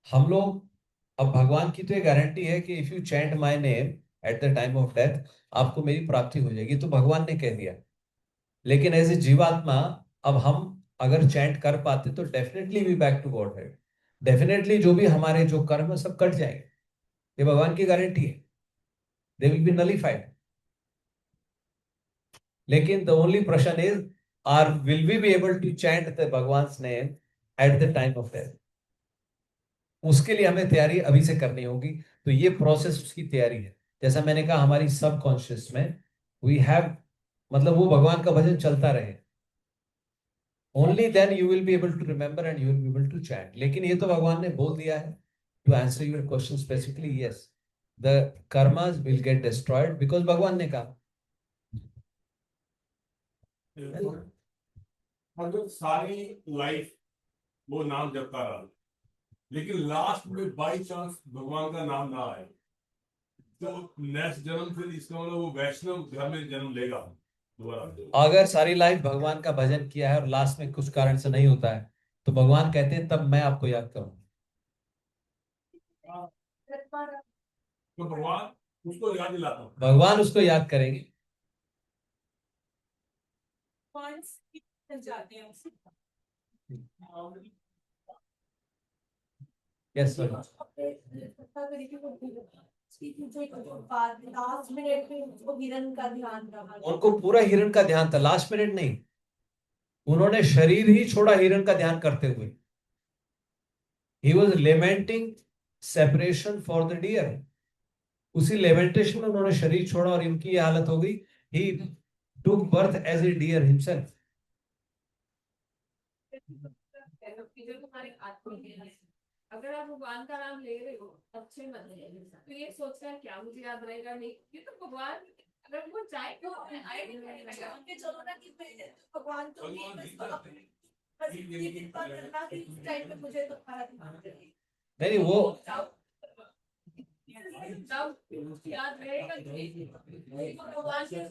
हम लोग अब भगवान की तो ये गारंटी है कि if you chant my name at the time of death आपको मेरी प्राप्ति हो जाएगी, तो भगवान ने कह दिया। लेकिन एज ए जीवात्मा अब हम अगर चैंट कर पाते तो definitely we back to god है, डेफिनेटली जो भी हमारे जो कर्म है सब कट जाएंगे, ये भगवान की गारंटी है, दे विल बी नलिफाइड। लेकिन the only prashna is are will we be able to chant the Bhagwan's name at the time of death. उसके लिए हमें तैयारी अभी से करनी होगी। तो ये प्रोसेस उसकी तैयारी है। जैसा मैंने कहा हमारी सबकॉन्शियस में वी हैव, मतलब वो भगवान का भजन चलता रहे, only then you will be able to remember and you will be able to chant. लेकिन ये तो भगवान ने बोल दिया है, to answer your question specifically, yes the karmas will get destroyed because भगवान ने कहा। अगर सारी लाइफ वो नाम जपता रहा लेकिन लास्ट में बाई चांस भगवान का नाम ना आए, तो नेक्स्ट जन्म फिर इसका मतलब वो वैष्णव धर्म में जन्म लेगा दोबारा। अगर सारी लाइफ भगवान का भजन किया है और लास्ट में कुछ कारण से नहीं होता है, तो भगवान कहते हैं तब मैं आपको याद करूं। तो भगवान उसको याद दिलाता हूँ, भगवान उसको याद करेंगे। Yes sir. लास्ट मिनट पे उनको हिरण का ध्यान रहा। उनको पूरा हिरण का ध्यान था, लास्ट मिनट नहीं, उन्होंने शरीर ही छोड़ा हिरण का ध्यान करते हुए। He was lamenting separation for the deer. उसी लेमेंटेशन में उन्होंने शरीर छोड़ा और इनकी ये हालत हो गई। He took birth as a deer himself. अगर आप भगवान का नाम ले रहे हो अच्छे मन से, तो ये सोचना है क्या मुझे याद रहेगा, नहीं, ये तो भगवान अगर वो चाहे तो चलो ना कि भगवान तो उस टाइम पे मुझे तो नहीं वो याद रहेगा भगवान के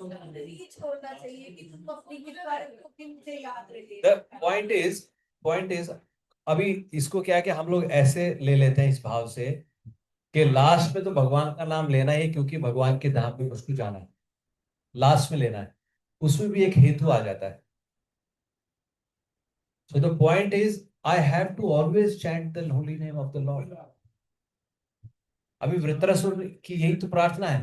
छोड़ना चाहिए कि तुम अपनी मुझे याद रहे। द पॉइंट इज अभी इसको क्या है कि हम लोग ऐसे ले लेते हैं इस भाव से कि लास्ट में तो भगवान का नाम लेना ही, क्योंकि भगवान के धाम पे उसको जाना है, लास्ट में लेना है, उसमें भी एक हेतु आ जाता है। So the point is I have to always chant the holy name of the lord. अभी वृत्रासुर की यही तो प्रार्थना है।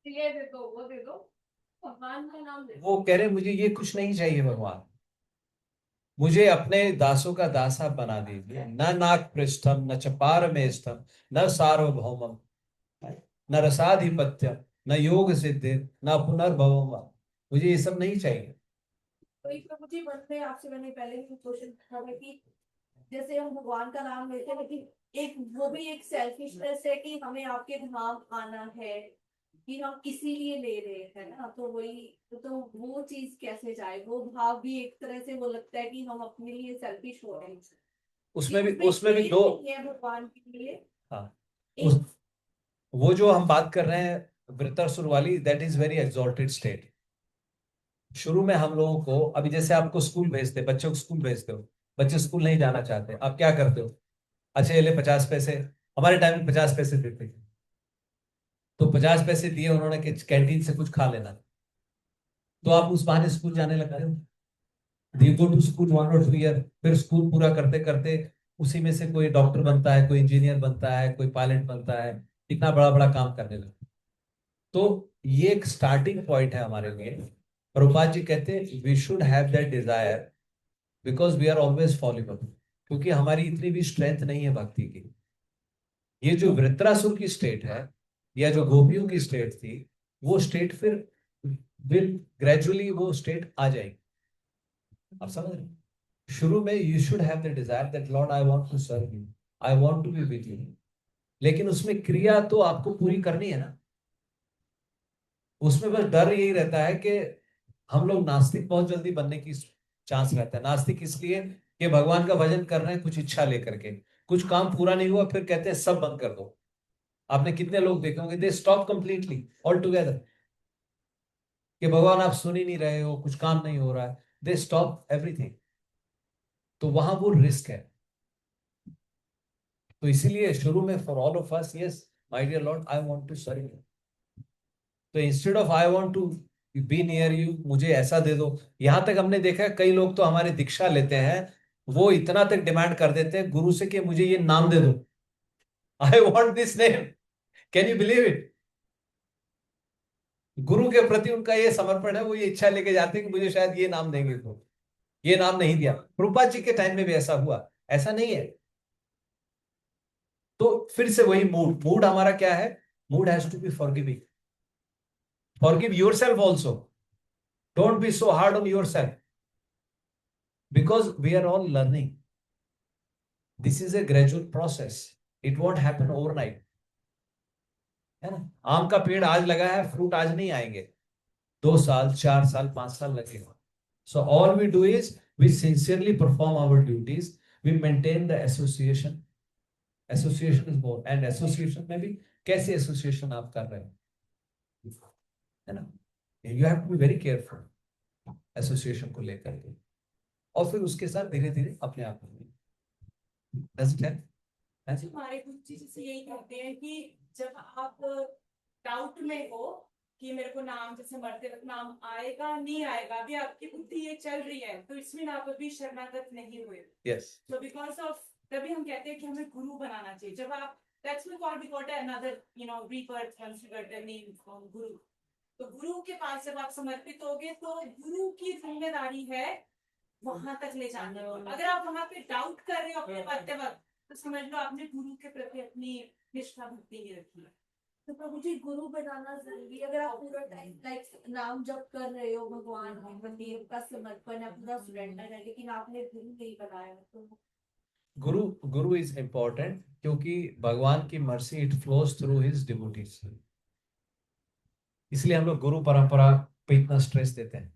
ये दे दो, वो दे दो, भगवान का नाम दे दो। वो कह रहे मुझे ये कुछ नहीं चाहिए भगवान, मुझे अपने दासों का दासा बना दीजिए। न नाक पृष्ठम न चपार में स्थम न सार्वभौमम न रसाधिपत्यम न योग सिद्धि न पुनर्भवम। मुझे ये सब नहीं चाहिए। तो एक तो मुझे मन में आपसे मैंने पहले भी क्वेश्चन पूछा था कि जैसे हम भगवान का नाम लेते हैं, लेकिन एक वो भी एक सेल्फिशनेस है कि हमें आपके धाम आना है, कि हम इसीलिए ले रहे हैं ना, तो वही तो वो चीज कैसे जाए, वो भाव भी एक तरह से वो लगता है कि हम अपने लिए सेल्फिश हो रहे हैं। उसमें भी दो भगवान के लिए। हाँ, वो जो हम बात कर रहे हैं वृत्रासुर वाली, that is very exalted state. शुरू में हम लोगों को, अभी जैसे आपको स्कूल भेजते, बच्चों को स्कूल भेजते हो, बच्चे स्कूल नहीं जाना चाहते, आप क्या करते हो? अच्छा ये ले 50 पैसे, हमारे टाइम में 50 पैसे देते थे, तो 50 पैसे दिए उन्होंने कि कैंटीन से कुछ खा लेना, तो आप उस बहाने स्कूल जाने लगते हो। You go to school 1 or 2 year, फिर स्कूल पूरा करते करते उसी में से कोई डॉक्टर बनता है, कोई इंजीनियर बनता है, कोई पायलट बनता है, इतना बड़ा बड़ा काम करने लगे। तो ये एक स्टार्टिंग पॉइंट है हमारे लिए। प्रभुपाद जी कहते हैं we should have that desire because we are always fallible, क्योंकि हमारी इतनी भी स्ट्रेंथ नहीं है भक्ति की। ये जो वृत्रासुर की स्टेट है या जो गोपियों की स्टेट थी, वो स्टेट फिर विल ग्रेजुअली वो स्टेट आ जाएगी। आप समझ रहे हैं? शुरू में you should have the desire that lord I want to serve you, I want to be with you, लेकिन उसमें क्रिया तो आपको पूरी करनी है ना। उसमें बस डर यही रहता है कि हम लोग नास्तिक बहुत जल्दी बनने की चांस रहता है। नास्तिक इसलिए कि भगवान का भजन कर रहे हैं कुछ इच्छा लेकर के, कुछ काम पूरा नहीं हुआ फिर कहते हैं सब बंद कर दो। आपने कितने लोग देखे होंगे they stop completely all together, कि भगवान आप सुन ही नहीं रहे हो, कुछ काम नहीं हो रहा है, दे स्टॉप एवरीथिंग। तो वहां वो रिस्क है। तो इसीलिए शुरू में for all of us, yes my dear lord I want to serve you, तो instead of I want to be near you, मुझे ऐसा दे दो। यहां तक हमने देखा है कई लोग तो हमारे दीक्षा लेते हैं, वो इतना तक डिमांड कर देते हैं गुरु से कि मुझे ये नाम दे दो, I want this name. Can you believe it? गुरु के प्रति उनका ये समर्पण है, वो ये इच्छा लेके जाते हैं कि मुझे शायद ये नाम देंगे, तो ये नाम नहीं दिया। प्रभुपाद जी के टाइम में भी ऐसा हुआ, ऐसा नहीं है। तो फिर से वही मूड, मूड हमारा क्या है? Mood has to be forgiving, forgive yourself also, don't be so hard on yourself, because we are all learning. This is a gradual process, it won't happen overnight, है ना। आम का पेड़ आज लगा है, फ्रूट आज नहीं आएंगे, 2 साल 4 साल 5 साल लगेगा। So all we do is we sincerely perform our duties, we maintain the association, association is more, and association में भी कैसे association आप कर रहे हैं, है ना। You have to be very careful association को लेकर के, और फिर उसके साथ धीरे धीरे अपने आप में। हमारे कुछ चीजें से यही कहते हैं कि जब आप डाउट में हो कि मेरे को नाम जैसे मरते वक्त नाम आएगा नहीं आएगा, अभी आपकी बुद्धि ये चल रही है, तो इसमें आप अभी शरणागत नहीं हुए। Yes. So because of तभी हम कहते हैं कि हमें गुरु बनाना चाहिए। जब आप that's why we got another rebirth once we got the name from गुरु। तो गुरु के पास जब आप समर्पित होगे तो गुरु की जिम्मेदारी है वहां तक ले जाना। अगर आप वहां पे डाउट कर रहे हो अपने पढ़ते वक्त, तो समझ लो आपने गुरु के प्रति अपनी निष्ठा भक्ति नहीं रखी है। तो प्रभु जी गुरु बनाना जरूरी है। अगर आप पूरा टाइम लाइक नाम जप कर रहे हो, भगवान के प्रति आपका समर्पण है, पूरा सरेंडर है, लेकिन आपने गुरु नहीं बनाया, तो गुरु इज इंपॉर्टेंट, क्योंकि भगवान की mercy it flows through his devotees, इसलिए हम लोग गुरु परंपरा पे इतना स्ट्रेस देते हैं।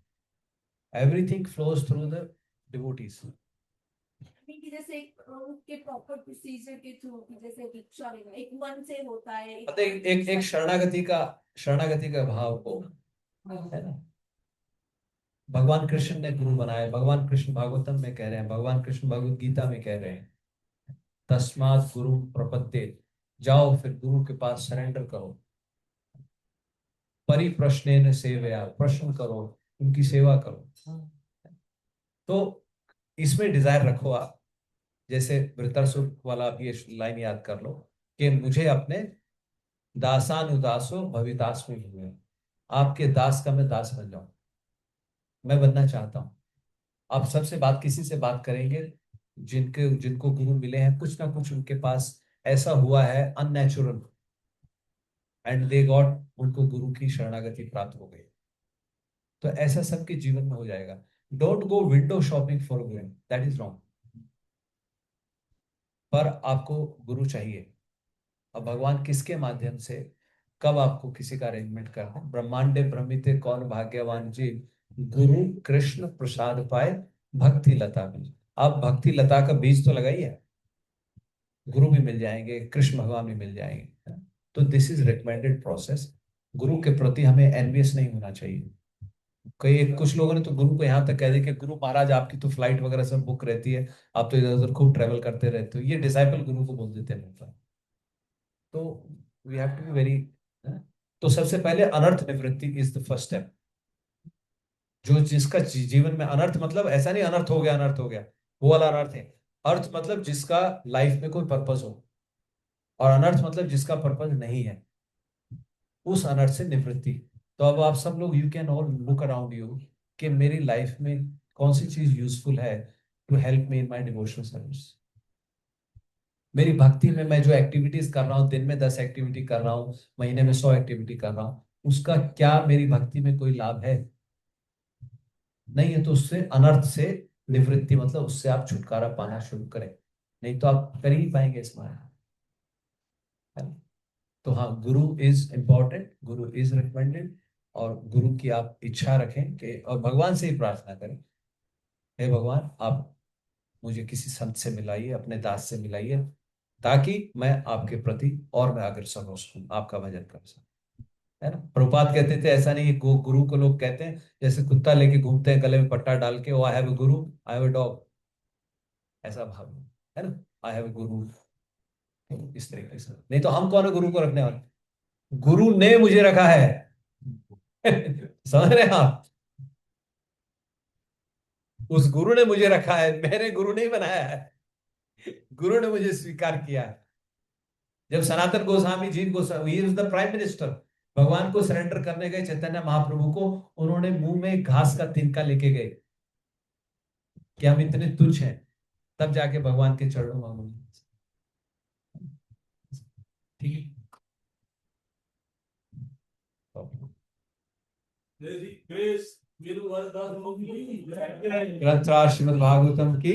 Everything flows through the devotees. जैसे के प्रॉपर प्रोसीजर के थ्रू, जैसे दीक्षा लेना एक मन से होता है, एक शरणागति का भाव को, है ना। भगवान कृष्ण ने गुरु बनाया, भगवान कृष्ण भागवतम में कह रहे हैं, भगवान कृष्ण भगवत गीता में कह रहे हैं, तस्मात् गुरु प्रपत्ते, जाओ फिर गुरु के पास सरेंडर करो, परिप्रश्नेन सेवया, प्रश्न करो, उनकी सेवा करो। तो इसमें डिजायर रखो आप, जैसे वृत्रासुर वाला आप ये लाइन याद कर लो कि मुझे अपने दासानुदासो भविदास्मि हुए, आपके दास का मैं दास बन जाऊं, मैं बनना चाहता हूं। आप सबसे बात, किसी से बात करेंगे जिनको गुरु मिले हैं, कुछ ना कुछ उनके पास ऐसा हुआ है अननेचुरल, एंड दे गॉट, उनको गुरु की शरणागति प्राप्त हो गई। तो ऐसा सबके जीवन में हो जाएगा। Don't go window shopping for Guru, that is wrong. पर आपको गुरु चाहिए। अब भगवान किसके माध्यम से, कब आपको किसी का अरेंजमेंट करना है? ब्रह्मांडे ब्रह्मिते कौन भाग्यवान जी, गुरु कृष्ण प्रसाद पाए भक्ति लता बीज। आप भक्ति लता का बीज तो लगाइए, गुरु भी मिल जाएंगे, कृष्ण भगवान भी मिल जाएंगे। तो दिस इज रिकमेंडेड प्रोसेस। गुरु के प्रति हमें एनवियस नहीं होना चाहिए। कुछ लोगों ने तो गुरु को यहाँ तक कह दिया कि गुरु महाराज आपकी तो फ्लाइट वगैरह सब बुक रहती है, आप तो इधर उधर खूब ट्रेवल करते रहते हो, ये डिसाइपल गुरु को बोल देते हैं। तो we have to be very, तो सबसे पहले अनर्थ निवृत्ति इज द फर्स्ट स्टेप। जो जिसका जीवन में अनर्थ, मतलब ऐसा नहीं अनर्थ हो गया वो वाला अनर्थ है। अर्थ मतलब जिसका लाइफ में कोई पर्पस हो, और अनर्थ मतलब जिसका पर्पज नहीं है, उस अनर्थ से निवृत्ति। तो अब आप सब लोग, you can all look around you कि मेरी लाइफ में कौन सी चीज यूजफुल है to help me in my devotional service. मेरी भक्ति में मैं जो एक्टिविटीज कर रहा हूँ, दिन में 10 एक्टिविटी कर रहा हूँ, महीने में 100 एक्टिविटी कर रहा हूँ, उसका क्या मेरी भक्ति में कोई लाभ है? नहीं है तो उससे अनर्थ से निवृत्ति, मतलब उससे आप छुटकारा पाना शुरू करें, नहीं तो आप कर ही नहीं पाएंगे इस मार्ग में। तो हाँ, गुरु is important, Guru is recommended, और गुरु की आप इच्छा रखें कि, और भगवान से ही प्रार्थना करें, हे भगवान आप मुझे किसी संत से मिलाइए, अपने दास से मिलाइए, ताकि मैं आपके प्रति और मैं अग्रसर हो सकूं, आपका भजन कर सकूं। है ना, प्रभुपाद कहते थे ऐसा नहीं है, गुरु को लोग कहते हैं जैसे कुत्ता लेके घूमते हैं गले में पट्टा डाल के, ओ I have a Guru, I have a dog, ऐसा भाव है ना, आई हैव अ गुरु, इस तरीके से। नहीं तो हम कौन है गुरु को रखने वाले? गुरु ने मुझे रखा है। समझ रहे हैं आप? उस गुरु ने मुझे रखा है, मैंने गुरु नहीं बनाया है, गुरु ने मुझे स्वीकार किया है। जब Sanatan Goswami ji, Goswami he is the prime minister, भगवान को सरेंडर करने गए चैतन्य महाप्रभु को, उन्होंने मुंह में घास का तिनका लेके गए कि हम इतने तुच्छ हैं, तब जाके भगवान के चरणों में। ठीक है। कृष्ण गुरु अरदास मुनि ग्रंथ श्रीमद् भागवतम की